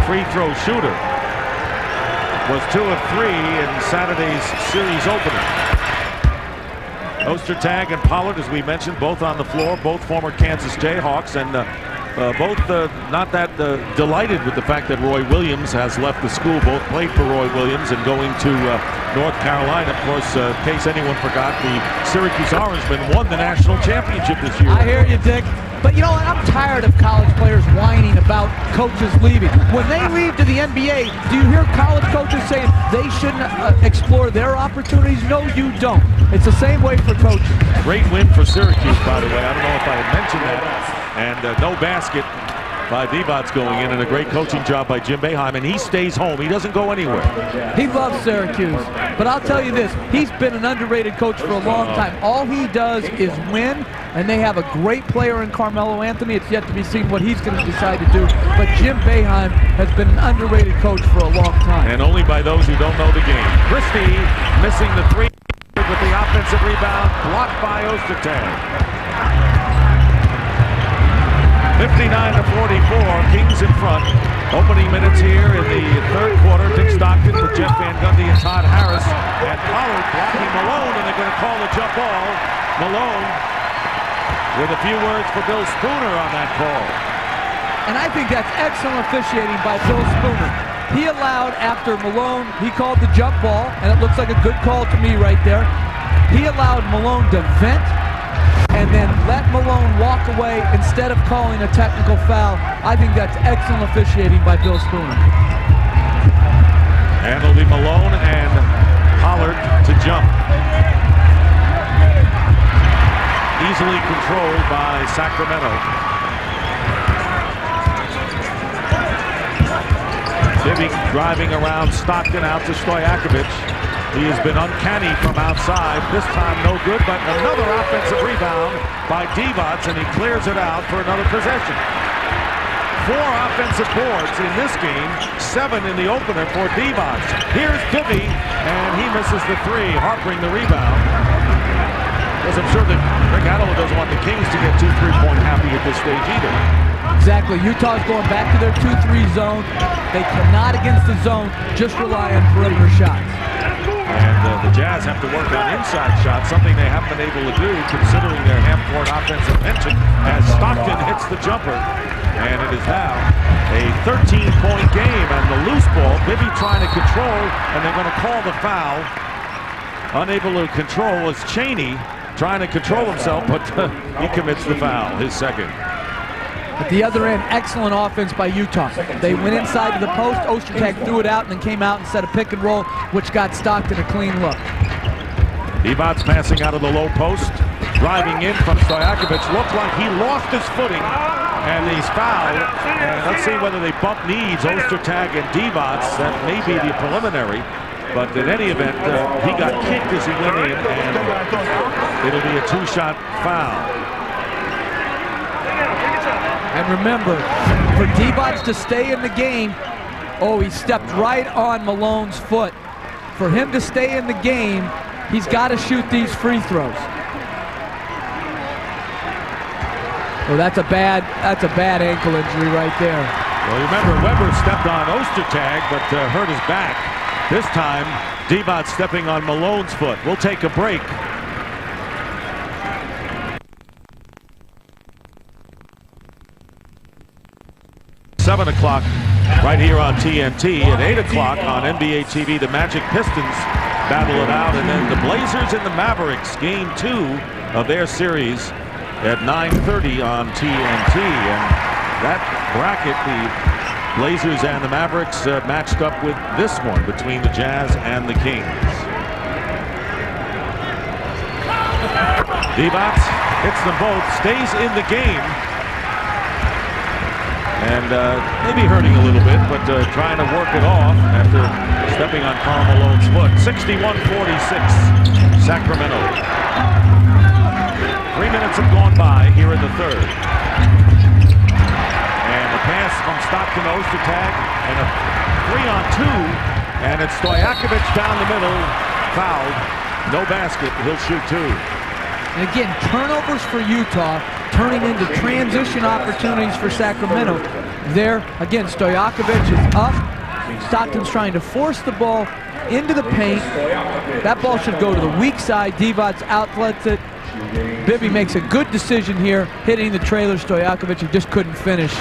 free throw shooter. Was 2 of 3 in Saturday's series opener. Ostertag and Pollard, as we mentioned, both on the floor, both former Kansas Jayhawks, and both not that delighted with the fact that Roy Williams has left the school. Both played for Roy Williams and going to North Carolina. Of course, in case anyone forgot, the Syracuse Orangemen won the national championship this year. I hear you, Dick. But you know what? I'm tired of college players whining about coaches leaving. When they leave to the NBA, do you hear college coaches saying they shouldn't explore their opportunities? No, you don't. It's the same way for coaches. Great win for Syracuse, by the way. I don't know if I had mentioned that. And no basket by Divac going in, and a great coaching job by Jim Boeheim, and he stays home. He doesn't go anywhere. He loves Syracuse, but I'll tell you this, he's been an underrated coach for a long time. All he does is win, and they have a great player in Carmelo Anthony. It's yet to be seen what he's going to decide to do, but Jim Boeheim has been an underrated coach for a long time. And only by those who don't know the game. Christie missing the 3 with the offensive rebound, blocked by Ostertag. 59-44, Kings in front. Opening minutes here in the third quarter. Dick Stockton for Jeff Van Gundy and Todd Harris. And Pollard blocking Malone, and they're going to call the jump ball. Malone with a few words for Bill Spooner on that call. And I think that's excellent officiating by Bill Spooner. He allowed, after Malone, he called the jump ball, and it looks like a good call to me right there. He allowed Malone to vent and then let Malone walk away instead of calling a technical foul. I think that's excellent officiating by Bill Spooner. And it'll be Malone and Pollard to jump. Easily controlled by Sacramento. Bibby driving around Stockton out to Stojakovic. He has been uncanny from outside. This time no good, but another offensive rebound by Divac, and he clears it out for another possession. 4 offensive boards in this game, 7 in the opener for Divac. Here's Bibby, and he misses the 3, harpering the rebound. Because I'm sure that Rick Adelman doesn't want the Kings to get too three-point happy at this stage either. Exactly. Utah's going back to their 2-3 zone. They cannot, against the zone, just rely on perimeter shots. And the Jazz have to work on inside shots, something they haven't been able to do considering their half-court offensive penchant as Stockton hits the jumper. And it is now a 13-point game, and the loose ball, Bibby trying to control, and they're going to call the foul. Unable to control was Chaney, trying to control himself, but he commits the foul, his second. At the other end, excellent offense by Utah. They went inside to the post, Ostertag threw it out, and then came out and set a pick and roll, which got Stockton a clean look. Divac passing out of the low post, driving in from Stojakovic. Looked like he lost his footing, and he's fouled. And let's see whether they bump knees, Ostertag and Divac. That may be the preliminary. But in any event, he got kicked as he went in, and it'll be a 2-shot foul. And remember, for Divac to stay in the game, he stepped right on Malone's foot. For him to stay in the game, he's got to shoot these free throws. Oh, that's a bad ankle injury right there. Well, remember, Weber stepped on Ostertag, but hurt his back. This time, Divac stepping on Malone's foot. We'll take a break. $7 o'clock right here on TNT. At 8 o'clock on NBA TV, the Magic Pistons battle it out, and then the Blazers and the Mavericks, game 2 of their series at 9:30 on TNT. And that bracket, the Blazers and the Mavericks, matched up with this one between the Jazz and the Kings. Divac hits them both, stays in the game, and maybe hurting a little bit, but trying to work it off after stepping on Karl Malone's foot. 61-46, Sacramento. 3 minutes have gone by here in the third. Pass from Stockton to Ostertag, and a 3-on-2, and it's Stojakovic down the middle, fouled, no basket, he'll shoot 2. And again, turnovers for Utah turning into transition opportunities for Sacramento. There, again, Stojakovic is up, Stockton's trying to force the ball into the paint. That ball should go to the weak side, Divac outlets it. Bibby makes a good decision here, hitting the trailer. Stojakovic, who just couldn't finish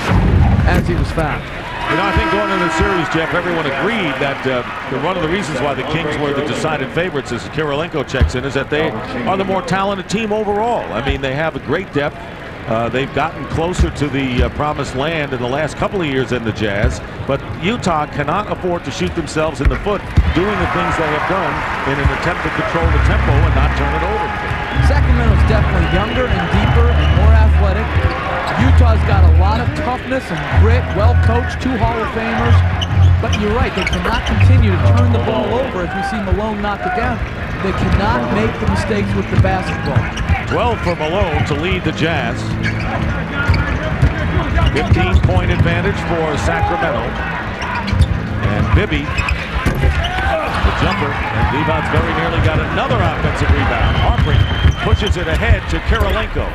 as he was fouled. You know, I think going into the series, Jeff, everyone agreed that one of the reasons why the Kings were the decided favorites, as Kirilenko checks in, is that they are the more talented team overall. I mean, they have a great depth. They've gotten closer to the promised land in the last couple of years than the Jazz, but Utah cannot afford to shoot themselves in the foot doing the things they have done in an attempt to control the tempo and not turn it over. Sacramento's definitely younger and deeper and more athletic. Utah's got a lot of toughness and grit, well coached, 2 Hall of Famers. But you're right, they cannot continue to turn the ball over as we see Malone knock it down. They cannot make the mistakes with the basketball. 12 for Malone to lead the Jazz. 15-point advantage for Sacramento. And Bibby, the jumper, and Divac very nearly got another offensive rebound. Harpring pushes it ahead to Kirilenko.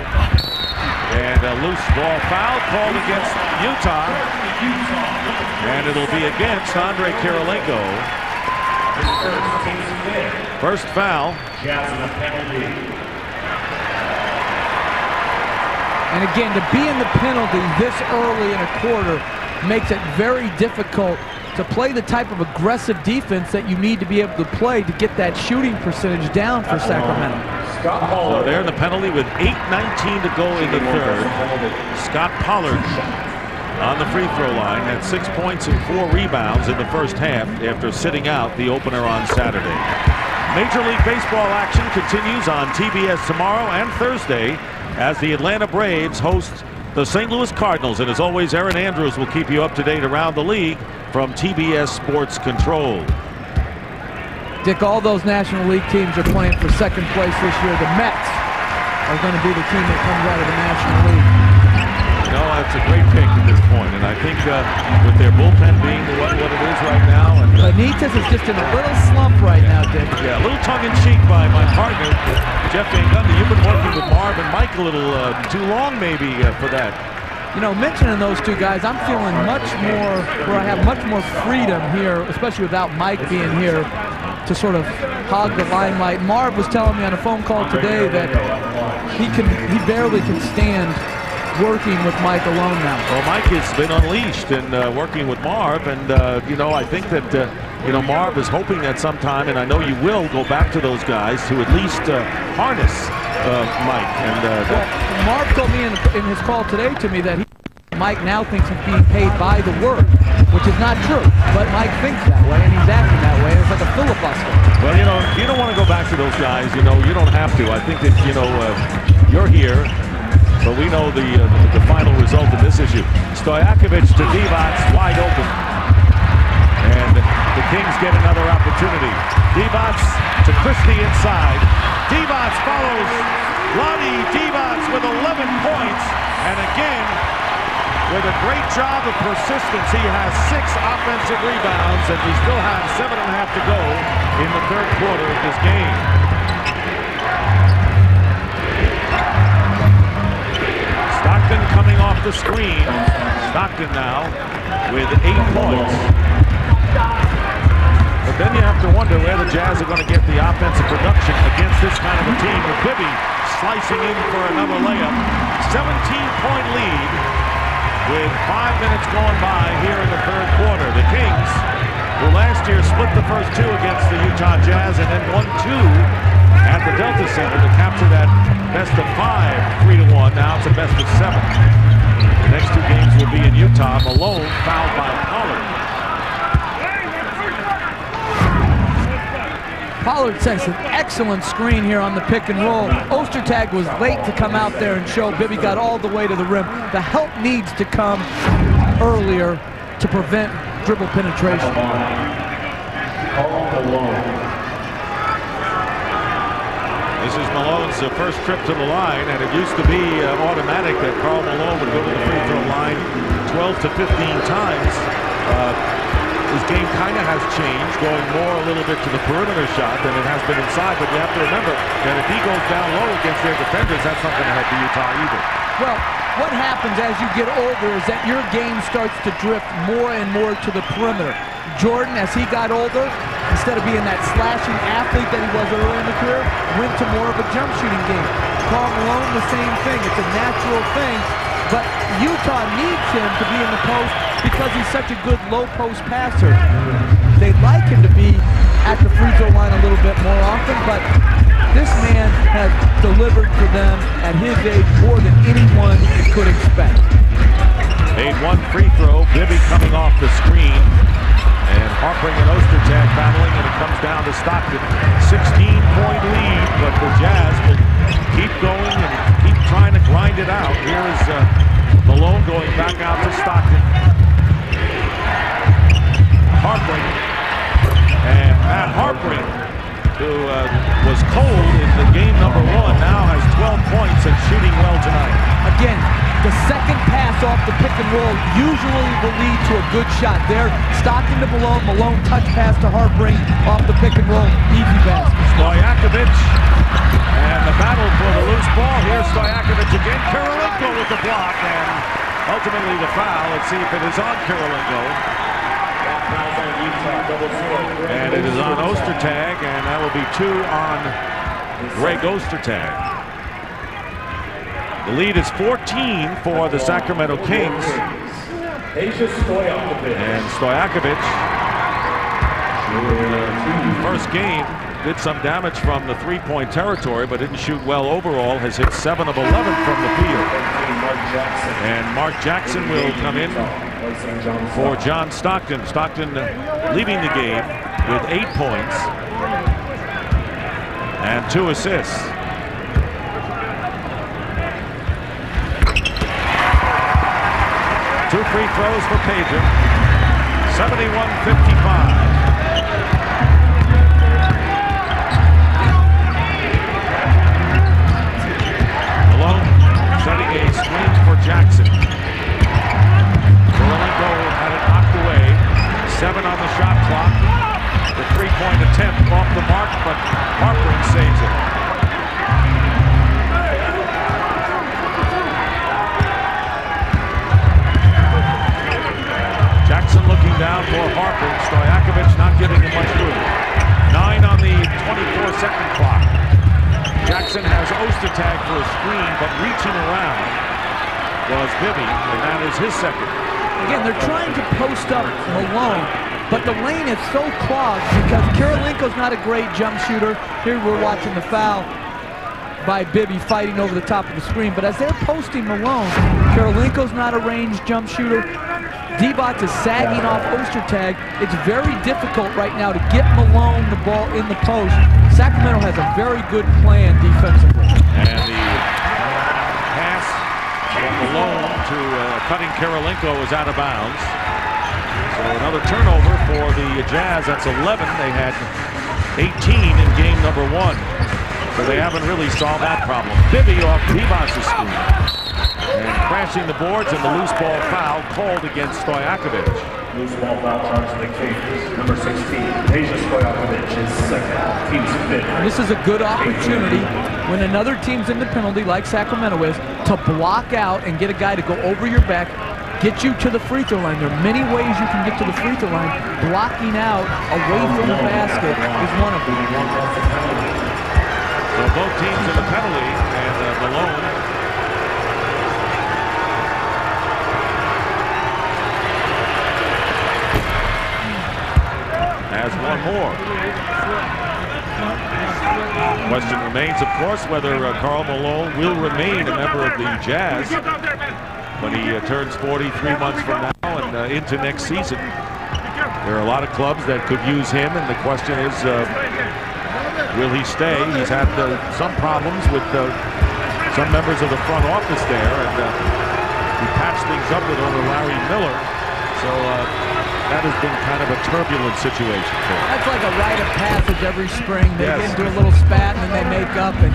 And a loose ball foul called against Utah. And it'll be against Andre Kirilenko. First foul. And again, to be in the penalty this early in a quarter makes it very difficult to play the type of aggressive defense that you need to be able to play to get that shooting percentage down for Sacramento. So they're in the penalty with 8:19 to go in the third. Scott Pollard on the free throw line had 6 points and 4 rebounds in the first half after sitting out the opener on Saturday. Major League Baseball action continues on TBS tomorrow and Thursday as the Atlanta Braves host the St. Louis Cardinals. And as always, Aaron Andrews will keep you up to date around the league from TBS Sports Control. Dick, all those National League teams are playing for second place this year. The Mets are going to be the team that comes out of the National League. No, that's a great pick at this point, and I think with their bullpen being what it is right now, and Benitez is just in a little slump right now, Dick. yeah, a little tongue-in-cheek by my partner, Jeff Van Gundy. You've been working with Marv and Mike a little too long, maybe, for that. You know, mentioning those two guys, I'm feeling much more, where I have much more freedom here, especially without Mike being here, to sort of hog the limelight. Marv was telling me on a phone call today that he barely can stand working with Mike alone now. Well, Mike has been unleashed in working with Marv, and you know, I think that you know, Marv is hoping that sometime, and I know you will, go back to those guys to at least harness Mike. And well, Marv told me in his call today to me that Mike now thinks he's being paid by the work, which is not true. But Mike thinks that way, and he's acting that way. It's like a filibuster. Well, you know, if you don't want to go back to those guys, you know, you don't have to. I think that, you know, you're here. But we know the final result of this issue. Stojakovic to Divac, wide open. And the Kings get another opportunity. Divac to Christie inside. Divac follows Vlade Divac with 11 points. And again, with a great job of persistence, he has 6 offensive rebounds, and we still have 7.5 to go in the third quarter of this game. Stockton coming off the screen. Stockton now with 8 points. But then you have to wonder where the Jazz are going to get the offensive production against this kind of a team, with Bibby slicing in for another layup. 17-point lead with 5 minutes going by here in the third quarter. The Kings, who last year split the first 2 against the Utah Jazz and then won 2 at the Delta Center to capture that best of 5, 3-1. Now it's a best of 7. The next 2 games will be in Utah. Malone fouled by Pollard. Pollard sends an excellent screen here on the pick and roll. Ostertag was late to come out there and show. Bibby got all the way to the rim. The help needs to come earlier to prevent dribble penetration. This is Malone's first trip to the line, and it used to be automatic that Karl Malone would go to the free throw line 12 to 15 times. His game kind of has changed, going more a little bit to the perimeter shot than it has been inside, but you have to remember that if he goes down low against their defenders, that's not going to help the Utah either. Well, what happens as you get older is that your game starts to drift more and more to the perimeter. Jordan, as he got older, instead of being that slashing athlete that he was early in the career, went to more of a jump shooting game. Karl Malone, the same thing. It's a natural thing. But Utah needs him to be in the post because he's such a good low post passer. They'd like him to be at the free throw line a little bit more often, but this man has delivered for them at his age more than anyone could expect. Made 1 free throw. Bibby coming off the screen. And Harpring and Ostertag battling, and it comes down to Stockton. 16-point lead, but the Jazz will keep going and keep trying to grind it out. Here is Malone going back out to Stockton. Harpring. And Matt Harpring, who was cold in the game number 1, now has 12 points and shooting well tonight. Again, the second pass off the pick and roll usually will lead to a good shot. There, Stockton to Malone. Malone touch pass to Harpring off the pick and roll. Easy basket. Stojakovic. And the battle for the loose ball. Here's Stojakovic again. Kirilenko with the block. And ultimately the foul. Let's see if it is on Kirilenko. And it is on Ostertag. And that will be 2 on Greg Ostertag. The lead is 14 for the Sacramento Kings. And Stojakovic, first game, did some damage from the 3-point territory, but didn't shoot well overall. Has hit 7 of 11 from the field. And Mark Jackson will come in for John Stockton. Stockton leaving the game with 8 points and 2 assists. Two free throws for Pager. 71-55. for Jackson. Kirilenko had it knocked away. 7 on the shot clock. The three-point attempt off the mark, but Harper saves it. Jackson looking down for Harper. Stojakovic not giving him much room. 9 on the 24-second clock. Jackson has Ostertag for a screen, but reaching around was Bibby, and that is his second. Again, they're trying to post up Malone, but the lane is so clogged because Kirilenko's not a great jump shooter. Here we're watching the foul by Bibby fighting over the top of the screen, but as they're posting Malone, Kirilenko's not a ranged jump shooter. Divac is sagging off Ostertag. It's very difficult right now to get Malone the ball in the post. Sacramento has a very good plan defensively. And the pass from Malone to cutting Kirilenko is out of bounds. So another turnover for the Jazz. That's 11. They had 18 in game number 1. So they haven't really solved that problem. Bibby off Divac's screen. And crashing the boards, and the loose ball foul called against Stojakovic. Loose ball foul charge to the Kings. Number 16, Peja Stojakovic is second. Team's fifth. This is a good opportunity when another team's in the penalty, like Sacramento is, to block out and get a guy to go over your back, get you to the free throw line. There are many ways you can get to the free throw line. Blocking out away from the basket is one of them. So both teams in the penalty, and Malone has one more. Question remains, of course, whether Karl Malone will remain a member of the Jazz when he turns 43 months from now and into next season. There are a lot of clubs that could use him, and the question is, will he stay? He's had some problems with some members of the front office there, and he patched things up with owner Larry Miller. So that has been kind of a turbulent situation for him. That's like a rite of passage every spring. They get into a little spat and then they make up. And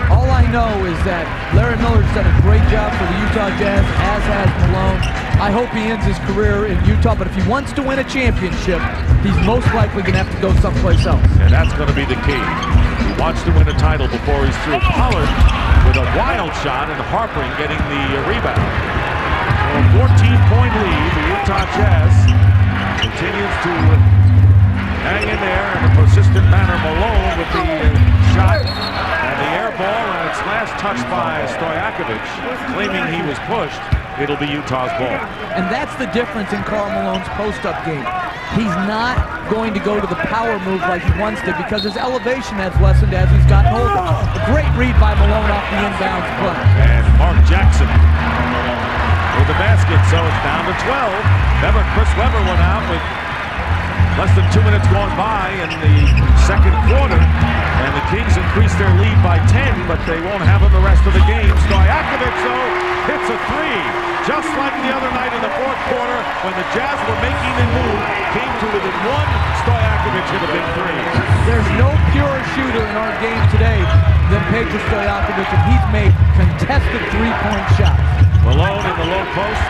all I know is that Larry Miller's done a great job for the Utah Jazz, as has Malone. I hope he ends his career in Utah, but if he wants to win a championship, he's most likely going to have to go someplace else. And that's going to be the key. He wants to win a title before he's through. Pollard with a wild shot, and Harper getting the rebound. So a 14-point lead. The Utah Jazz continues to hang in there in a persistent manner. Malone with the shot and the air ball, and it's last touched by Stojakovic, claiming he was pushed. It'll be Utah's ball. And that's the difference in Karl Malone's post-up game. He's not going to go to the power move like he once did because his elevation has lessened as he's gotten older. A great read by Malone off the inbounds play. And Mark Jackson with the basket, so it's down to 12. Remember, Chris Webber went out with less than 2 minutes going by in the second quarter, and the Kings increased their lead by 10, but they won't have him the rest of the game. Stojakovic, though, hits a three, just like the other night in the fourth quarter when the Jazz were making the move, came to within one. Stojakovic hit a big three. There's no purer shooter in our game today than Peja Stojakovic, and he's made contested three-point shots. Malone in the low post.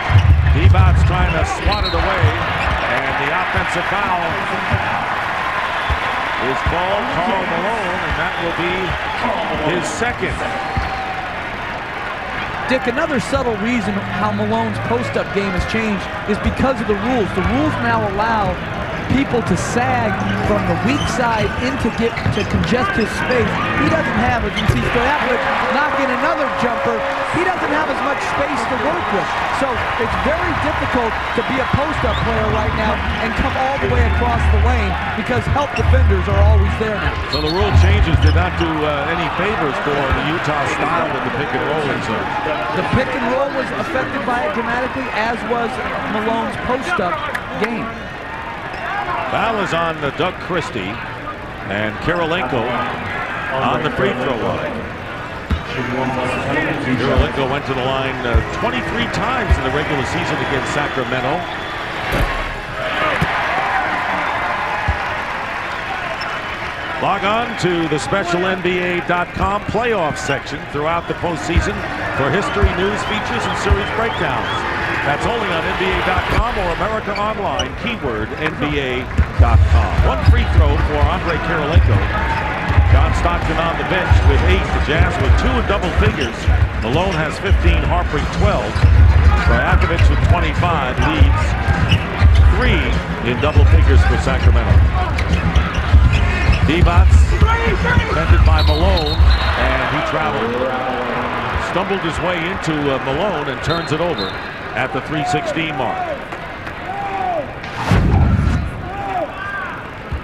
Divac's trying to swat it away, and the offensive foul is called. Karl Malone, and that will be his second. Dick, another subtle reason how Malone's post-up game has changed is because of the rules. The rules now allow people to sag from the weak side in to congest his space. He doesn't have, as you see Stojakovic knock in another jumper, he doesn't have as much space to work with. So it's very difficult to be a post-up player right now and come all the way across the lane because help defenders are always there now. So the rule changes did not do any favors for the Utah style with the pick and roll zone. The pick and roll was affected by it dramatically, as was Malone's post-up game. Foul is on Doug Christie, and Kirilenko on the free throw line. Kirilenko went to the line 23 times in the regular season against Sacramento. Log on to the specialNBA.com playoff section throughout the postseason for history, news, features, and series breakdowns. That's only on NBA.com or America Online, keyword NBA.com. One free throw for Andre Kirilenko. John Stockton on the bench with 8. The Jazz with 2 in double figures. Malone has 15, Harpring 12. Stojakovic with 25 leads 3 in double figures for Sacramento. Divac defended by Malone, and he stumbled his way into Malone and turns it over at the 3:16 mark.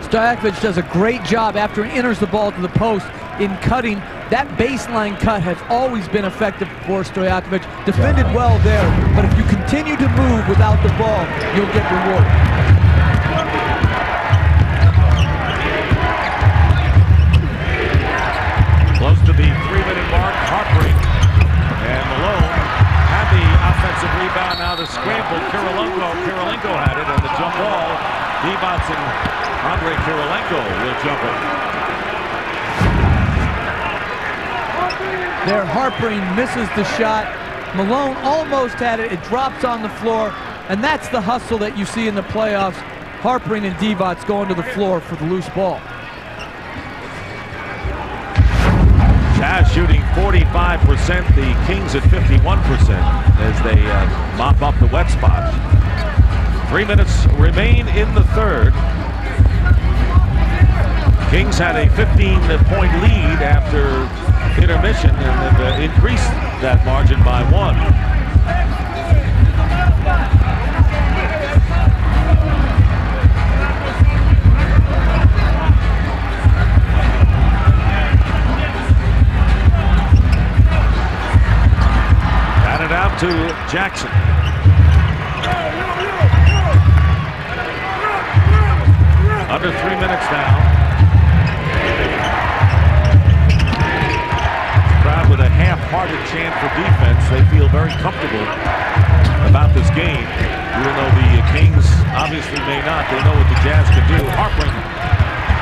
Stojakovic does a great job after he enters the ball to the post in cutting. That baseline cut has always been effective for Stojakovic. Defended well there, but if you continue to move without the ball, you'll get rewarded. Close to the 3-minute mark, Harpring and Malone had the offensive rebound. Now the scramble, Kirilenko had it on the jump ball. Divac and Andre Kirilenko will jump it. There, Harpring misses the shot. Malone almost had it. It drops on the floor, and that's the hustle that you see in the playoffs. Harpring and Divac going to the floor for the loose ball. Jazz shooting 45%, the Kings at 51% as they mop up the wet spots. 3 minutes remain in the third. Kings had a 15-point lead after intermission and have increased that margin by 1. Out to Jackson. Under 3 minutes now. Crowd with a half-hearted chant for defense. They feel very comfortable about this game, even though the Kings obviously may not. They know what the Jazz can do. Harpring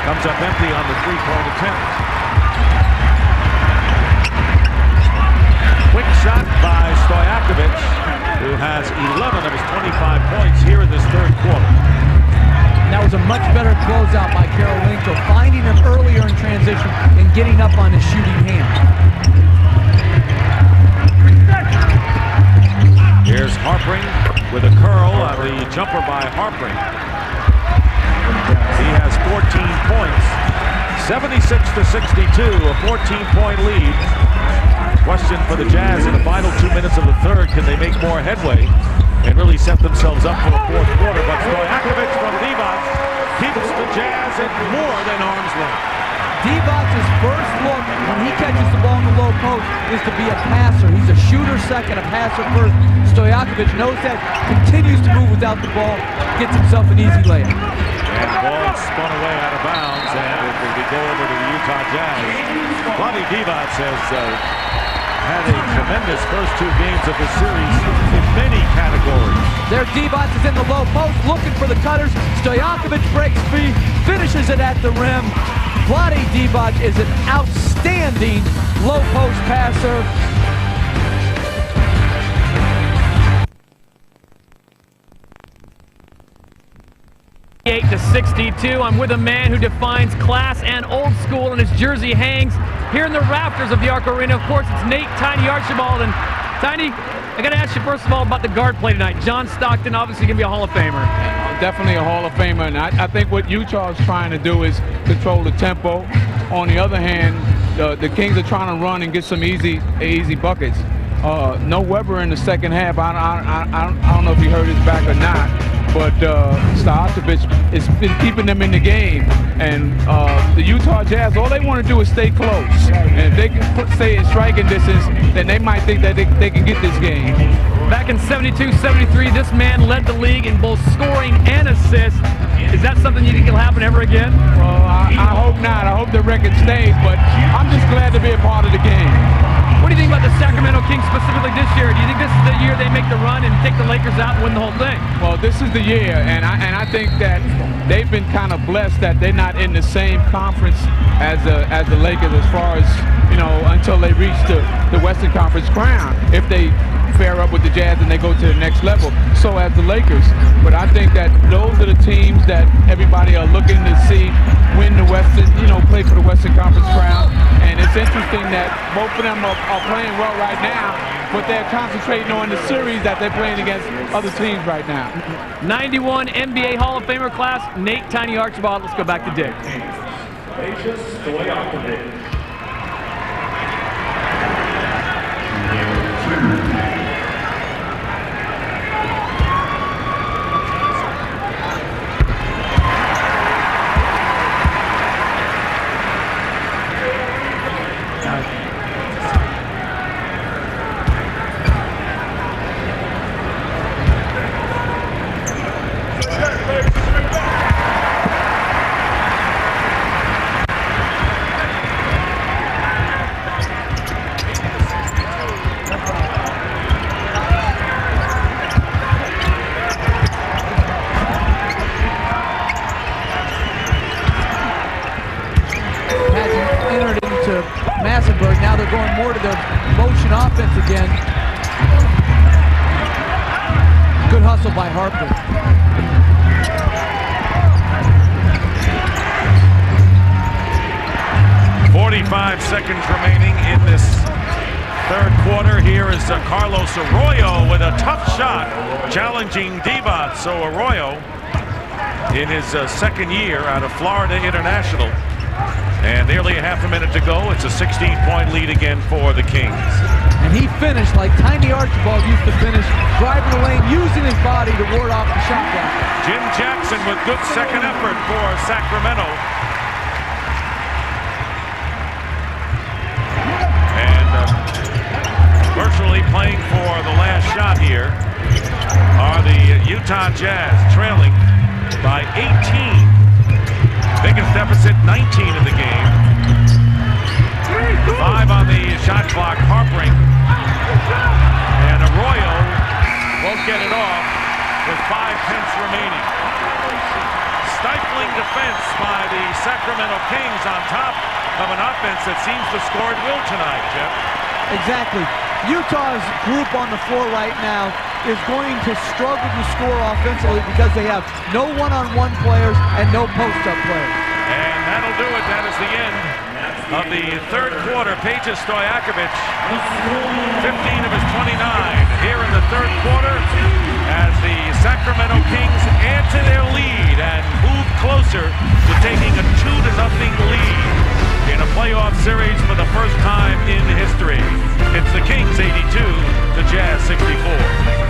comes up empty on the three-point attempt. Quick shot by Stojakovic, who has 11 of his 25 points here in this third quarter. And that was a much better closeout by Kirilenko, finding him earlier in transition and getting up on his shooting hand. Here's Harpring with a curl on the jumper by Harpring. He has 14 points, 76-62, a 14-point lead. Question for the Jazz in the final 2 minutes of the third: can they make more headway and really set themselves up for a fourth quarter? But Stojakovic from Divac keeps the Jazz at more than arm's length. Divac's first look when he catches the ball in the low post is to be a passer. He's a shooter second, a passer first. Stojakovic knows that, continues to move without the ball, gets himself an easy layup. And the ball spun away out of bounds, and it will go over to the Utah Jazz. Vlade Divac has had a tremendous first 2 games of the series in many categories. There, Divac is in the low post looking for the cutters. Stojakovic breaks free, finishes it at the rim. Vlade Divac is an outstanding low post passer. To 62. I'm with a man who defines class and old school, and his jersey hangs here in the rafters of the Arco Arena. Of course, it's Nate Tiny Archibald. And Tiny, I got to ask you first of all about the guard play tonight. John Stockton, obviously going to be a Hall of Famer. Definitely a Hall of Famer, and I think what Utah is trying to do is control the tempo. On the other hand, the Kings are trying to run and get some easy buckets. No Weber in the second half. I don't know if he hurt his back or not, but Stojakovic has been keeping them in the game. And the Utah Jazz, all they want to do is stay close. And if they can stay in striking distance, then they might think that they can get this game. Back in 72-73, this man led the league in both scoring and assists. Is that something you think will happen ever again? Well, I hope not. I hope the record stays, but I'm just glad to be a part of the game. What do you think about the Sacramento Kings specifically this year? Do you think this is the year they make the run and take the Lakers out and win the whole thing? Well, this is the year, and I think that they've been kind of blessed that they're not in the same conference as the Lakers as far as, you know, until they reach the Western Conference crown. If they pair up with the Jazz and they go to the next level, so as the Lakers. But I think that those are the teams that everybody are looking to see win the Western, you know, play for the Western Conference crown. And it's interesting that both of them are playing well right now, but they're concentrating on the series that they're playing against other teams right now. 91 NBA Hall of Famer class, Nate Tiny Archibald. Let's go back to Dick. Now they're going more to their motion offense again. Good hustle by Harper. 45 seconds remaining in this third quarter. Here is Carlos Arroyo with a tough shot, challenging Divac. So Arroyo, in his second year out of Florida International. And nearly a half a minute to go. It's a 16-point lead again for the Kings. And he finished like Tiny Archibald used to finish, driving the lane, using his body to ward off the shot clock. Jim Jackson with good second effort for Sacramento. And virtually playing for the last shot here are the Utah Jazz, trailing by 18. Biggest deficit, 19 of the game. 5 on the shot clock, Harpering. And Arroyo won't get it off with 5 remaining. Stifling defense by the Sacramento Kings on top of an offense that seems to score at will tonight, Jeff. Exactly. Utah's group on the floor right now is going to struggle to score offensively because they have no one-on-one players and no post-up players. And that'll do it. That is the end of the third quarter. Peja Stojakovic, 15 of his 29 here in the third quarter as the Sacramento Kings add to their lead and move closer to taking a 2-0 lead in a playoff series for the first time in history. It's the Kings 82, the Jazz 64.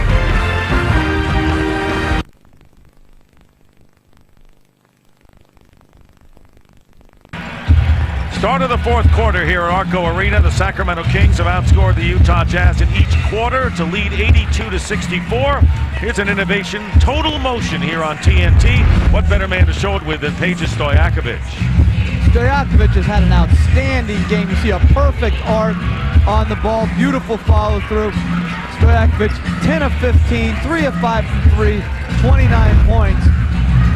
Start of the fourth quarter here at Arco Arena. The Sacramento Kings have outscored the Utah Jazz in each quarter to lead 82-64. Here's an innovation, total motion here on TNT. What better man to show it with than Peja Stojakovic? Stojakovic has had an outstanding game. You see a perfect arc on the ball, beautiful follow through. Stojakovic, 10 of 15, 3 of 5 from 3, 29 points.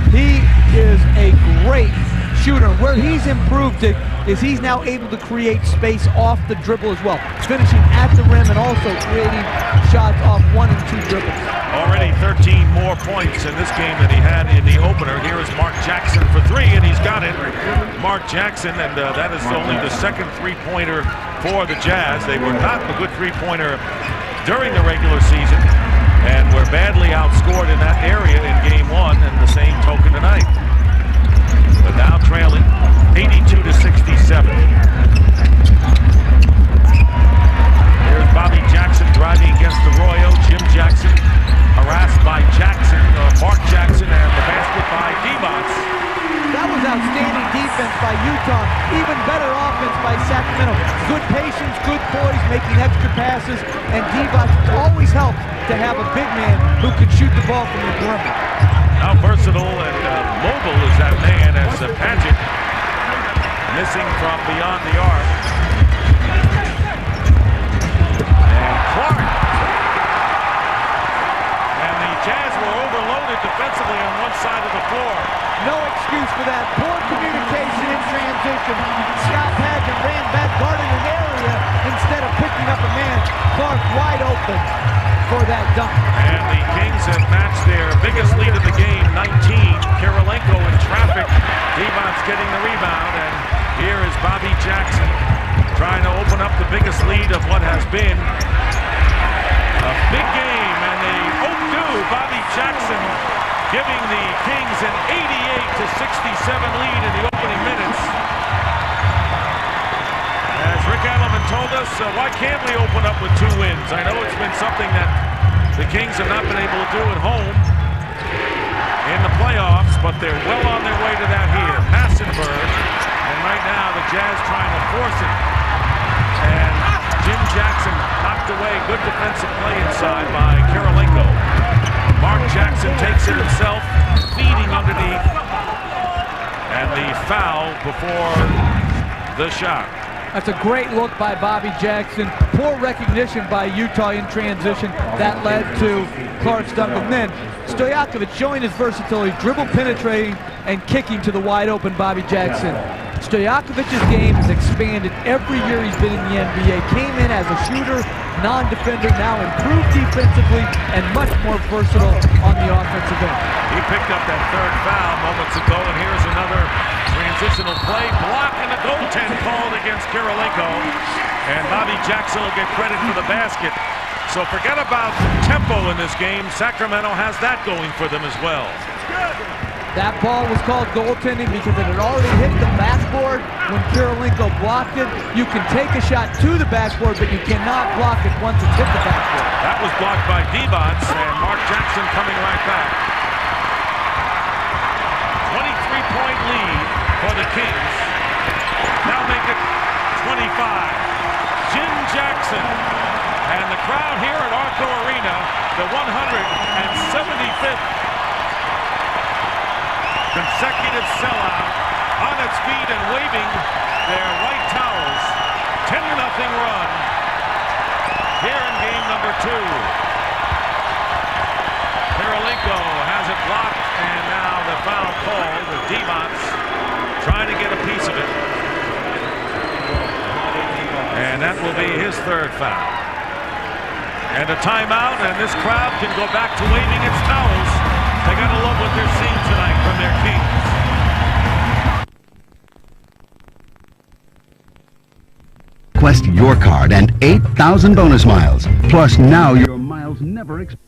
He is a great shooter. Where he's improved it is he's now able to create space off the dribble as well, finishing at the rim and also creating shots off 1 and 2 dribbles. Already 13 more points in this game than he had in the opener. Here is Mark Jackson for 3, and he's got it. Mark Jackson, and that is only the second three-pointer for the Jazz. They were not a good three-pointer during the regular season and were badly outscored in that area in Game 1, and the same token tonight. But now trailing 82-67. Here's Bobby Jackson driving against Arroyo. Jim Jackson harassed by Jackson, Mark Jackson, and the basket by Divac. That was outstanding defense by Utah. Even better offense by Sacramento. Good patience, good poise, making extra passes, and Divac always helps to have a big man who can shoot the ball from the perimeter. How versatile and mobile is that man as Padgett missing from beyond the arc. Clark. And the Jazz were overloaded defensively on one side of the floor. No excuse for that. Poor communication in transition. Scott Padgett ran back, guarded an area instead of picking up a man. Clark wide open for that dunk. And the Kings have matched their biggest lead of the game, 19. Kirilenko in traffic. Devon's getting the rebound, and here is Bobby Jackson trying to open up the biggest lead of what has been a big game. And they outdo Bobby Jackson, giving the Kings an 88-67 lead in the opening minutes. As Rick Adelman told us, why can't we open up with 2 wins? I know it's been something that the Kings have not been able to do at home in the playoffs, but they're well on their way to that here. Massenberg, and right now the Jazz trying to force it. And Jim Jackson knocked away. Good defensive play inside by Kirilenko. Mark Jackson takes it himself, feeding underneath, and the foul before the shot. That's a great look by Bobby Jackson. Poor recognition by Utah in transition. That led to Clark's dunk. And then Stojakovic showing his versatility, dribble penetrating and kicking to the wide open Bobby Jackson. Stojakovic's game has expanded every year he's been in the NBA. Came in as a shooter, non-defender, now improved defensively and much more versatile on the offensive end. He picked up that 3rd foul moments ago, and here's another transitional play. Block and a goaltend called against Kirilenko. And Bobby Jackson will get credit for the basket. So forget about tempo in this game. Sacramento has that going for them as well. That ball was called goaltending because it had already hit the backboard when Kirilenko blocked it. You can take a shot to the backboard, but you cannot block it once it's hit the backboard. That was blocked by Devon, and Mark Jackson coming right back. 23-point lead for the Kings. Now make it 25. Jim Jackson. And the crowd here at Arco Arena, the 175th consecutive sellout, on its feet and waving their white towels. 10-0 run here in game number 2. Kirilenko has it blocked, and now the foul called with Devon's trying to get a piece of it. And that will be his 3rd foul. And a timeout, and this crowd can go back to waving its towels. They gotta love what they're seeing tonight from their Kings. Request your card and 8,000 bonus miles. Plus now your miles never expire.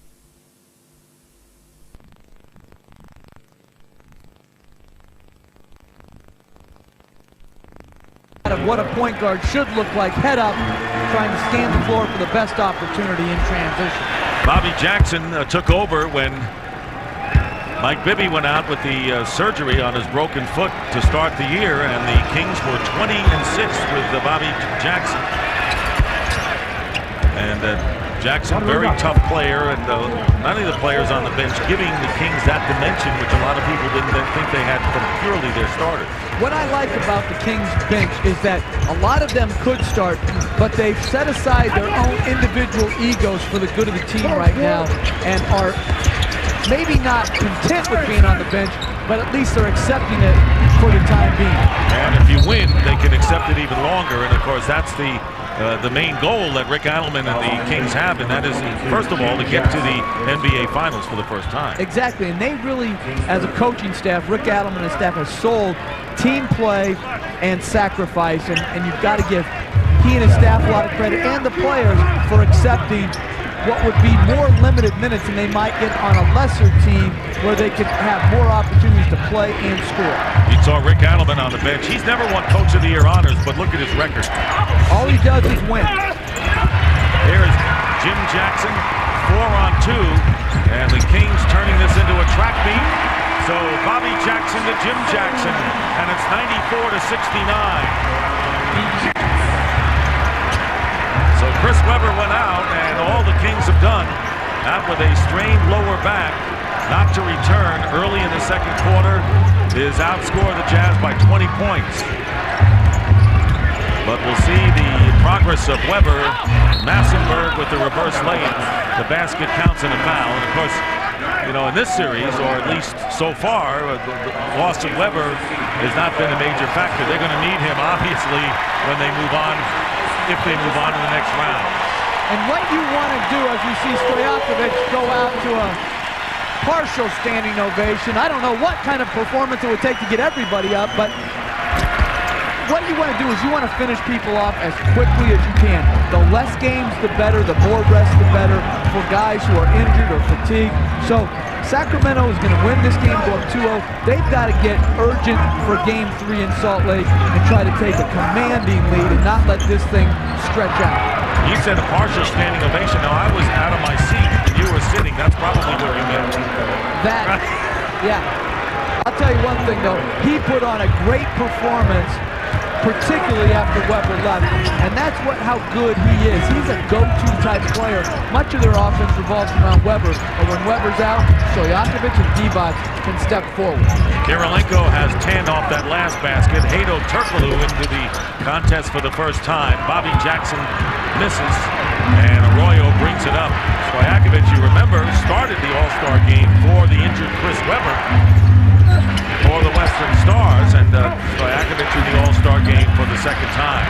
Of what a point guard should look like, head up, trying to scan the floor for the best opportunity in transition. Bobby Jackson took over when Mike Bibby went out with the surgery on his broken foot to start the year, and the Kings were 20-6 with Bobby Jackson. And Jackson, very tough player, and none of the players on the bench giving the Kings that dimension, which a lot of people didn't think they had from purely their starters. What I like about the Kings bench is that a lot of them could start, but they've set aside their own individual egos for the good of the team right now, and are maybe not content with being on the bench, but at least they're accepting it for the time being. And if you win, they can accept it even longer, and of course that's the main goal that Rick Adelman and the Kings have, and that is, first of all, to get to the NBA Finals for the first time. Exactly, and they really, as a coaching staff, Rick Adelman and staff has sold team play and sacrifice, and you've got to give he and his staff a lot of credit, and the players, for accepting what would be more limited minutes than they might get on a lesser team where they could have more opportunities to play and score. You saw Rick Adelman on the bench. He's never won Coach of the Year honors, but look at his record. All he does is win. Here's Jim Jackson, 4-on-2, and the Kings turning this into a track meet. So Bobby Jackson to Jim Jackson, and it's 94-69. So Chris Webber went out, and all the Kings have done, out with a strained lower back, not to return early in the second quarter, is outscore the Jazz by 20 points. But we'll see the progress of Weber. Massenberg with the reverse layup. The basket counts and a foul. And of course, you know, in this series, or at least so far, the loss of Weber has not been a major factor. They're going to need him, obviously, when they move on, if they move on to the next round. And what you want to do as you see Stojakovic go out to a partial standing ovation, I don't know what kind of performance it would take to get everybody up, but what you want to do is you want to finish people off as quickly as you can. The less games, the better. The more rest, the better for guys who are injured or fatigued. So Sacramento is going to win this game going 2-0. They've got to get urgent for Game 3 in Salt Lake and try to take a commanding lead and not let this thing stretch out. You said a partial standing ovation. Now, I was out of my seat and you were sitting. That's probably what you meant. That, yeah. I'll tell you one thing, though. He put on a great performance, particularly after Weber left, and that's how good he is. He's a go-to type player. Much of their offense revolves around Weber, but when Weber's out, Stojakovic and Divac can step forward. Kirilenko has 10 off that last basket. Hedo Turkoglu into the contest for the first time. Bobby Jackson misses, and Arroyo brings it up. Stojakovic, you remember, started the All-Star game for the injured Chris Weber for the Western Stars, and Stojakovic in the All-Star game for the second time.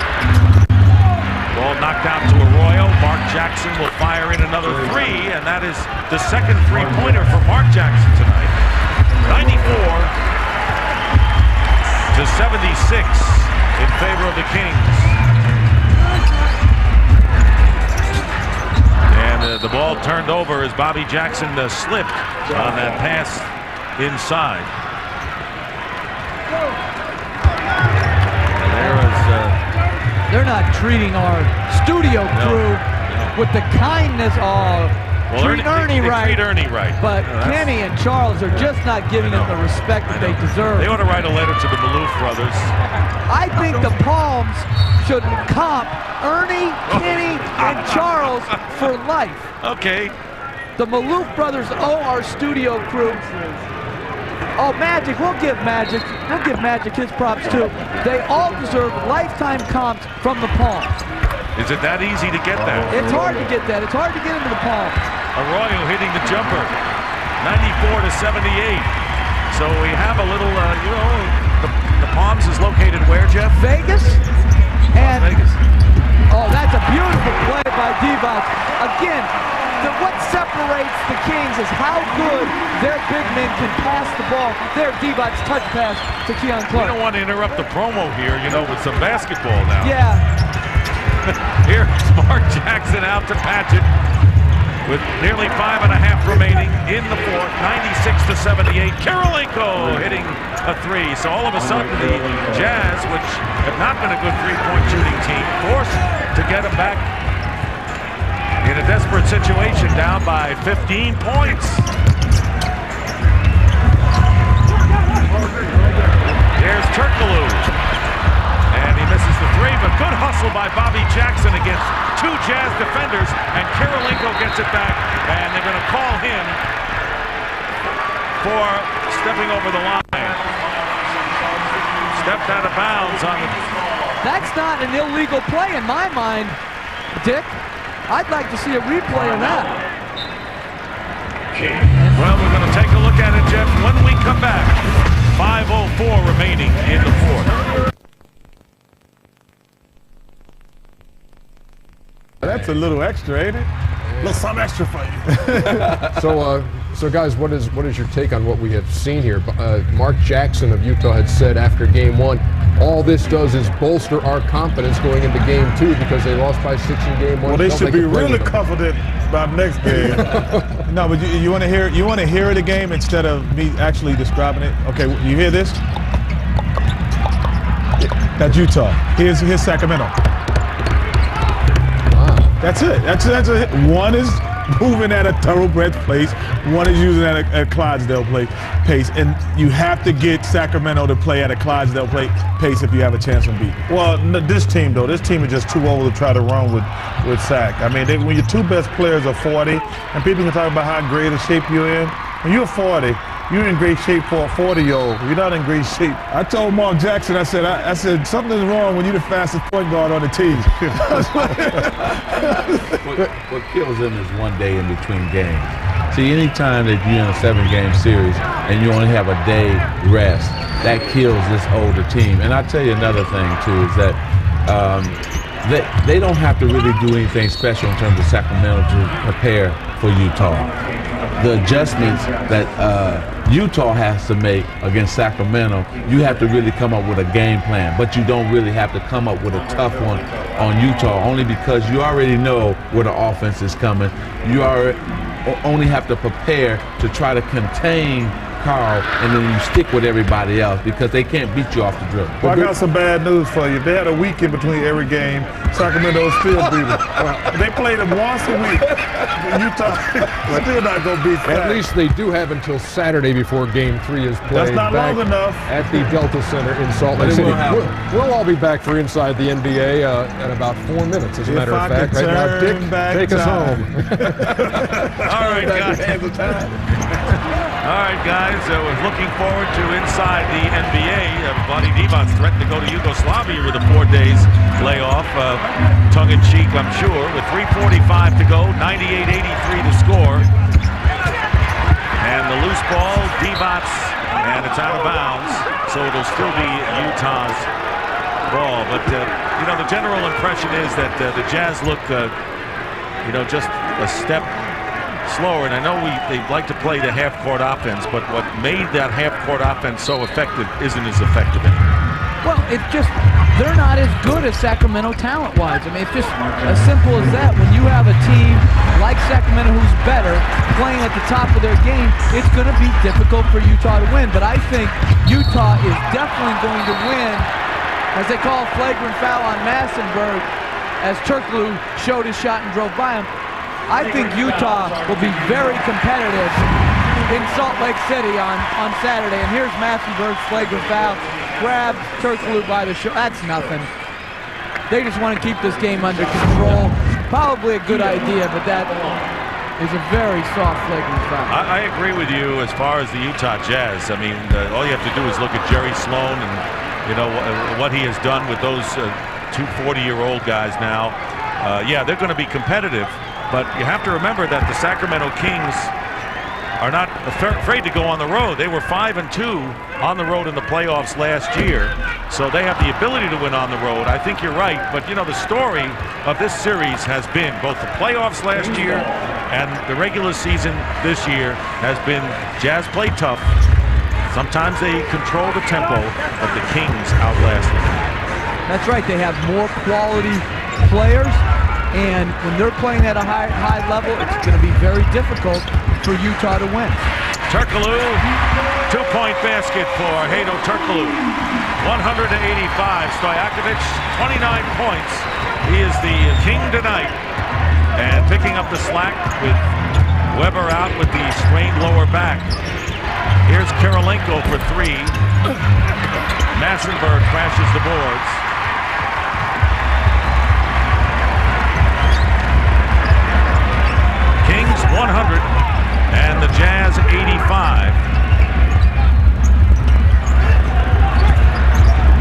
Ball knocked out to Arroyo. Mark Jackson will fire in another three, and that is the second three-pointer for Mark Jackson tonight. 94 to 76 in favor of the Kings. And the ball turned over as Bobby Jackson slipped on that pass inside. They're not treating our studio crew with the kindness of Ernie right. Treat Ernie right. But Kenny and Charles are just not giving them the respect that they deserve. They ought to write a letter to the Maloof brothers. I think the Palms should comp Ernie, Kenny, and Charles for life. Okay. The Maloof brothers owe our studio crew. Oh, Magic, we'll give Magic his props too. They all deserve lifetime comps from the Palms. Is it that easy to get that? It's hard to get that. It's hard to get into the Palms. Arroyo hitting the jumper. 94 to 78. So we have a little, you know, the Palms is located where, Jeff? Vegas. And Vegas. Oh, that's a beautiful play by Divac. Again, what separates the Kings is how good their big men can pass the ball. Their Divac's touch pass to Keon Clark. We don't want to interrupt the promo here, you know, with some basketball now. Yeah. Here's Mark Jackson out to Patchett with nearly 5.5 remaining in the fourth. 96 to 78. Kirilenko hitting a three. So all of a sudden the Jazz, which have not been a good three-point shooting team, forced to get them back in a desperate situation, down by 15 points. There's Turkoglu. And he misses the three, but good hustle by Bobby Jackson against two Jazz defenders, and Kirilenko gets it back, and they're going to call him for stepping over the line. Stepped out of bounds on the... That's not an illegal play in my mind, Dick. I'd like to see a replay of that. Well, we're going to take a look at it, Jeff, when we come back. 5:04 remaining in the fourth. That's a little extra, ain't it? A little something extra for you. So guys, what is your take on what we have seen here? Mark Jackson of Utah had said after game one, all this does is bolster our confidence going into game two because they lost by 6 in game one. Well, they should be really confident about next game. No, but you want to hear it a game instead of me actually describing it. Okay, you hear this? That's Utah. Here's Sacramento. That's it. That's it. One is moving at a thoroughbred pace. One is using at a Clydesdale pace. And you have to get Sacramento to play at a Clydesdale pace if you have a chance to beat. Well, this team is just too old to try to run with Sac. I mean, when your two best players are 40, and people can talk about how great a shape you're in, when you're 40, you're in great shape for a 40-year-old. You're not in great shape. I told Mark Jackson, I said something's wrong when you're the fastest point guard on the team. What kills him is one day in between games. See, anytime that you're in a 7-game series and you only have a day rest, that kills this older team. And I'll tell you another thing, too, is that they don't have to really do anything special in terms of Sacramento to prepare for Utah. The adjustments that Utah has to make against Sacramento, you have to really come up with a game plan, but you don't really have to come up with a tough one on Utah, only because you already know where the offense is coming. You only have to prepare to try to contain Carl, and then you stick with everybody else because they can't beat you off the dribble. Well, I got some bad news for you. They had a week in between every game. Sacramento's still beating. They played them once a week. Utah still not going to beat that. At least they do have until Saturday before Game 3 is played. That's not long enough. At the Delta Center in Salt Lake City. We'll all be back for Inside the NBA in about 4 minutes, as a matter of fact. Right now, Dick, take us home. All right, guys. All right, guys, we're looking forward to Inside the NBA. Vlade Divac threatened to go to Yugoslavia with a 4 days layoff. Tongue-in-cheek, I'm sure. With 3:45 to go, 98-83 to score. And the loose ball, Divac, and it's out of bounds. So it'll still be Utah's ball. But, you know, the general impression is that the Jazz look, you know, just a step slower, and I know they like to play the half-court offense, but what made that half-court offense so effective isn't as effective anymore. Well, it's just they're not as good as Sacramento talent-wise. I mean, it's just as simple as that. When you have a team like Sacramento who's better, playing at the top of their game, it's going to be difficult for Utah to win. But I think Utah is definitely going to win, as they call a flagrant foul on Massenburg, as Turkoglu showed his shot and drove by him. I think Utah will be very competitive in Salt Lake City on Saturday. And here's Massenburg's flagrant foul. Grabs Turkoglu by the shoulder. That's nothing. They just want to keep this game under control. Probably a good idea, but that is a very soft flagrant foul. I agree with you as far as the Utah Jazz. I mean, all you have to do is look at Jerry Sloan and, you know, what he has done with those two 40-year-old guys now. Yeah, they're going to be competitive. But you have to remember that the Sacramento Kings are not afraid to go on the road. They were 5-2 on the road in the playoffs last year, so they have the ability to win on the road. I think you're right, but you know, the story of this series has been both the playoffs last year and the regular season this year has been Jazz play tough. Sometimes they control the tempo, but the Kings outlast them. That's right. They have more quality players. And when they're playing at a high level, it's going to be very difficult for Utah to win. Turkoglu, two-point basket for Hedo Turkoglu. 185. Stojakovic, 29 points. He is the king tonight. And picking up the slack with Weber out with the strained lower back. Here's Kirilenko for 3. Massenburg crashes the boards. Kings 100 and the Jazz 85.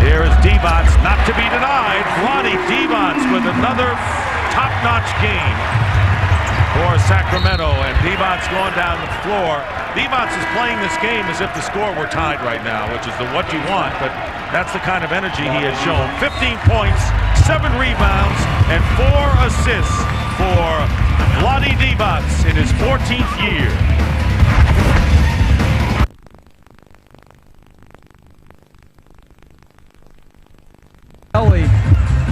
Here is Divac, not to be denied. Vlade Divac with another top-notch game for Sacramento, and Divac going down the floor. Divac is playing this game as if the score were tied right now, which is what you want, but that's the kind of energy he has shown. 15 points, 7 rebounds, and 4 assists for Vlade Divac in his 14th year. Kelly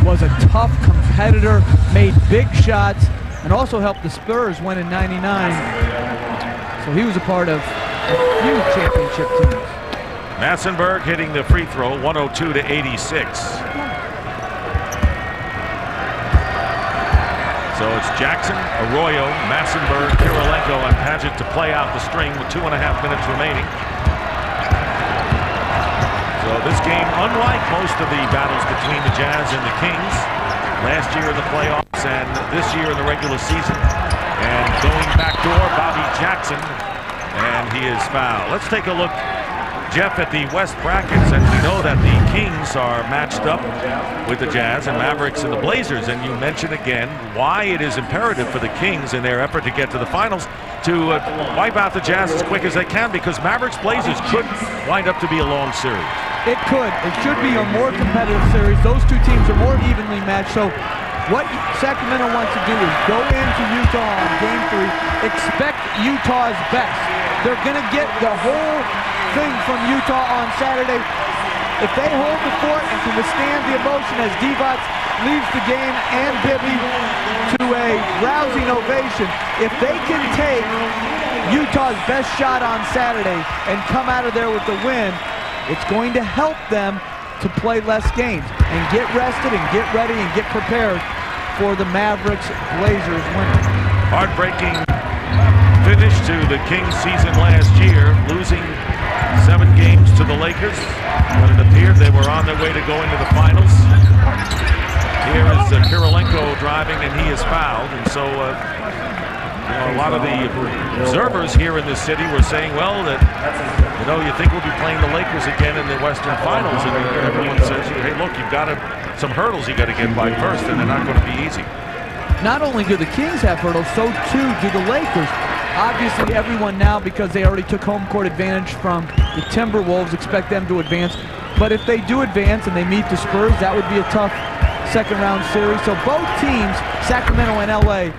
was a tough competitor, made big shots, and also helped the Spurs win in '99. So he was a part of a few championship teams. Massenburg hitting the free throw, 102-86. So it's Jackson, Arroyo, Massenburg, Kirilenko, and Padgett to play out the string with 2.5 minutes remaining. So this game, unlike most of the battles between the Jazz and the Kings, last year in the playoffs and this year in the regular season. And going backdoor, Bobby Jackson. and he is fouled. Let's take a look, Jeff, at the West brackets, and we know that the Kings are matched up with the Jazz and Mavericks and the Blazers, and you mentioned again why it is imperative for the Kings in their effort to get to the finals to wipe out the Jazz as quick as they can, because Mavericks-Blazers could wind up to be a long series. It could. It should be a more competitive series. Those two teams are more evenly matched, so what Sacramento wants to do is go into Utah on Game 3, expect Utah's best. They're going to get the whole thing from Utah on Saturday. If they hold the fort and can withstand the emotion as Divac leaves the game and Bibby to a rousing ovation, if they can take Utah's best shot on Saturday and come out of there with the win, it's going to help them to play less games and get rested and get ready and get prepared for the Mavericks-Blazers winter. Heartbreaking finish to the Kings season last year, losing 7 games to the Lakers when it appeared they were on their way to going to the finals. Here is Kirilenko driving, and he is fouled, and so a lot of the observers here in this city were saying, well, that you think we'll be playing the Lakers again in the Western Finals, and everyone says, hey, look, you've got some hurdles you got to get by first, and they're not going to be easy. Not only do the Kings have hurdles, so too do the Lakers. Obviously, everyone now, because they already took home court advantage from the Timberwolves, expect them to advance. But if they do advance and they meet the Spurs, that would be a tough second-round series. So both teams, Sacramento and LA,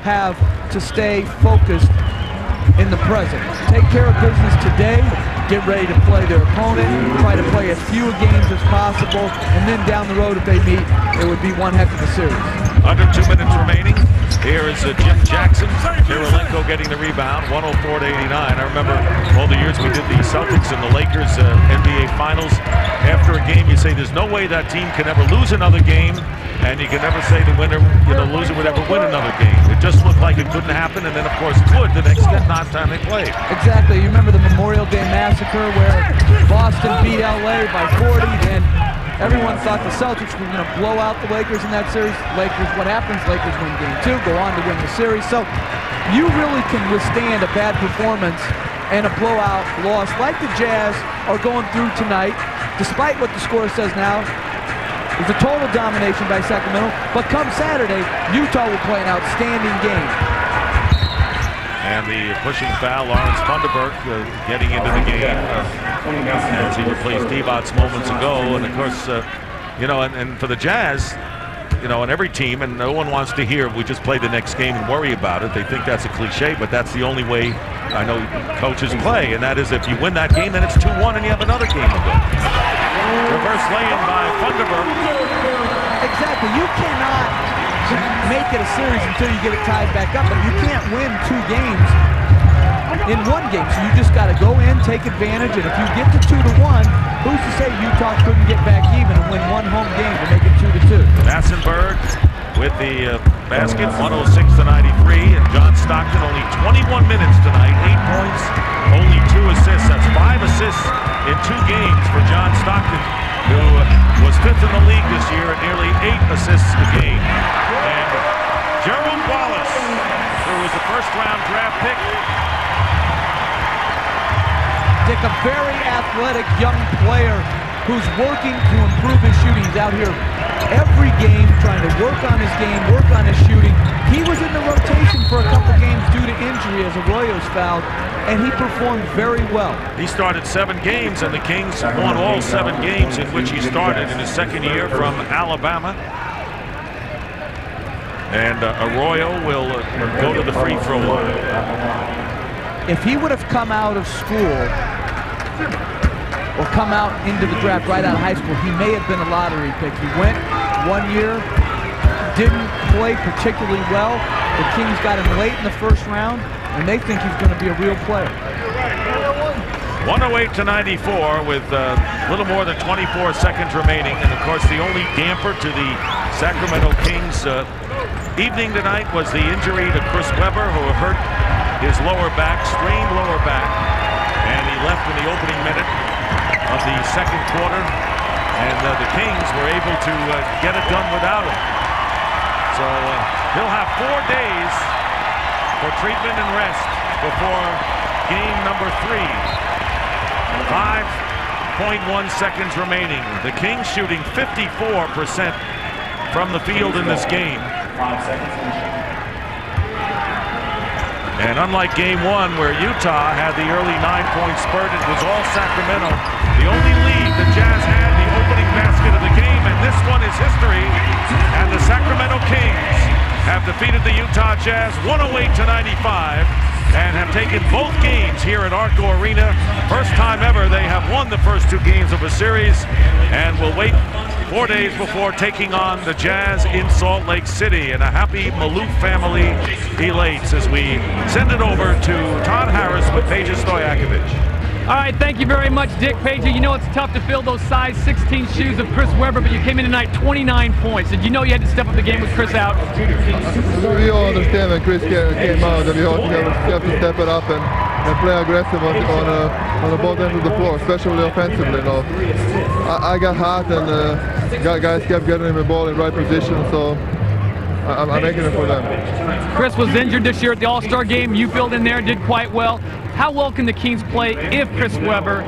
have to stay focused in the present. Take care of business today, get ready to play their opponent, try to play as few games as possible, and then down the road, if they meet, it would be one heck of a series. Under 2 minutes remaining. Here is Jim Jackson. Kirilenko getting the rebound, 104-89. I remember all the years we did the Celtics and the Lakers NBA Finals. After a game, you say there's no way that team can ever lose another game, and you can never say the winner, loser would ever win another game. It just looked like it couldn't happen, and then of course it would the next time they played. Exactly. You remember the Memorial Day Massacre where Boston beat LA by 40, and everyone thought the Celtics were going to blow out the Lakers in that series. Lakers, what happens? Lakers win Game 2, go on to win the series. So you really can withstand a bad performance and a blowout loss like the Jazz are going through tonight, despite what the score says now. It's a total domination by Sacramento, but come Saturday, Utah will play an outstanding game. And the pushing foul, Lawrence Funderburk getting into the game as he replaced Divac moments ago. And of course, and for the Jazz, and every team, and no one wants to hear we just play the next game and worry about it. They think that's a cliche, but that's the only way I know coaches play, and that is if you win that game, then it's 2-1 and you have another game to go. Reverse lay-in by Funderburk. Exactly. You cannot make it a series until you get it tied back up, but you can't win 2 games in 1 game. So you just got to go in, take advantage, and if you get to 2-1, who's to say Utah couldn't get back even and win 1 home game to make it 2-2? Massenberg with the basket, 106-93, and John Stockton only 21 minutes tonight, 8 points, only 2 assists. That's 5 assists in 2 games for John Stockton, who was 5th in the league this year at nearly 8 assists a game. And Gerald Wallace, who was a first-round draft pick. Dick, a very athletic young player who's working to improve his shooting. He's out here every game trying to work on his game, work on his shooting. He was in the rotation for a couple games due to injury as Arroyo's fouled, and he performed very well. He started 7 games, and the Kings won all 7 games in which he started in his second year from Alabama. And Arroyo will go to the free throw line. If he would have come out of school or come out into the draft right out of high school, he may have been a lottery pick. He went 1 year, didn't play particularly well. The Kings got him late in the first round, and they think he's going to be a real player. 108-94 with a little more than 24 seconds remaining. And of course, the only damper to the Sacramento Kings evening tonight was the injury to Chris Webber, who hurt his lower back, strained lower back, and he left in the opening minute of the second quarter, and the Kings were able to get it done without him. So he'll have 4 days for treatment and rest before game number 3. 5.1 seconds remaining. The Kings shooting 54% from the field in this game. 5 seconds. And unlike game 1, where Utah had the early 9-point spurt, it was all Sacramento. The only lead the Jazz had, the opening basket of the game, and this one is history. And the Sacramento Kings have defeated the Utah Jazz 108-95 and have taken both games here at Arco Arena. First time ever they have won the first 2 games of a series, and will wait 4 days before taking on the Jazz in Salt Lake City. And a happy Maloof family elates as we send it over to Todd Harris with Peja Stojakovic. All right, thank you very much, Dick. Peja, you know it's tough to fill those size 16 shoes of Chris Webber, but you came in tonight 29 points. Did you know you had to step up the game with Chris out? We all understand when Chris came out that we all have to step it up and play aggressive on the both ends of the floor, especially offensively. You know, I got hot and guys kept getting him the ball in right position, so I'm making it for them. Chris was injured this year at the All-Star game. You filled in there, did quite well. How well can the Kings play if Chris Webber,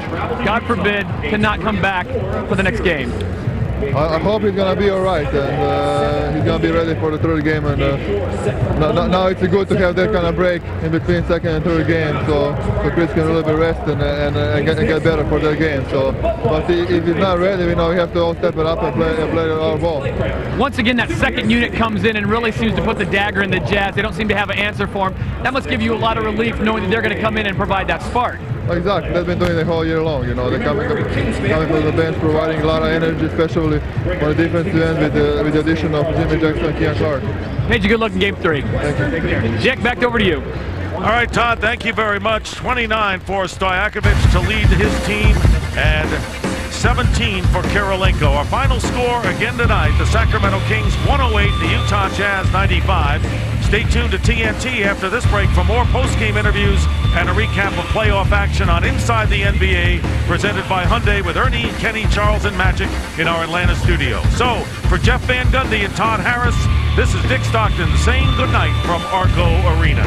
God forbid, cannot come back for the next game? I hope he's going to be all right, and he's going to be ready for the third game. And now it's good to have that kind of break in between second and third game, so Chris can really be rested and get better for that game. So, but if he's not ready, we have to all step it up and play our ball. Once again, that second unit comes in and really seems to put the dagger in the Jazz. They don't seem to have an answer for him. That must give you a lot of relief knowing that they're going to come in and provide that spark. Exactly, they've been doing it the whole year long. They're coming from the bench, providing a lot of energy, especially on the defensive end with the addition of Jimmy Jackson and Keon Clark. Peja, good luck in game 3. Thank you. Jack, back over to you. All right, Todd, thank you very much. 29 for Stojakovic to lead his team, and 17 for Kirilenko. Our final score again tonight, the Sacramento Kings 108, the Utah Jazz 95. Stay tuned to TNT after this break for more post-game interviews and a recap of playoff action on Inside the NBA, presented by Hyundai with Ernie, Kenny, Charles, and Magic in our Atlanta studio. So, for Jeff Van Gundy and Todd Harris, this is Dick Stockton saying goodnight from Arco Arena.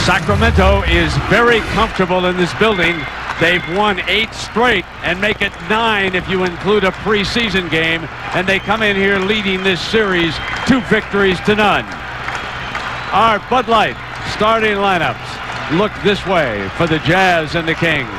Sacramento is very comfortable in this building. They've won 8 straight and make it 9 if you include a preseason game. And they come in here leading this series 2 victories to none. Our Bud Light starting lineups look this way for the Jazz and the Kings.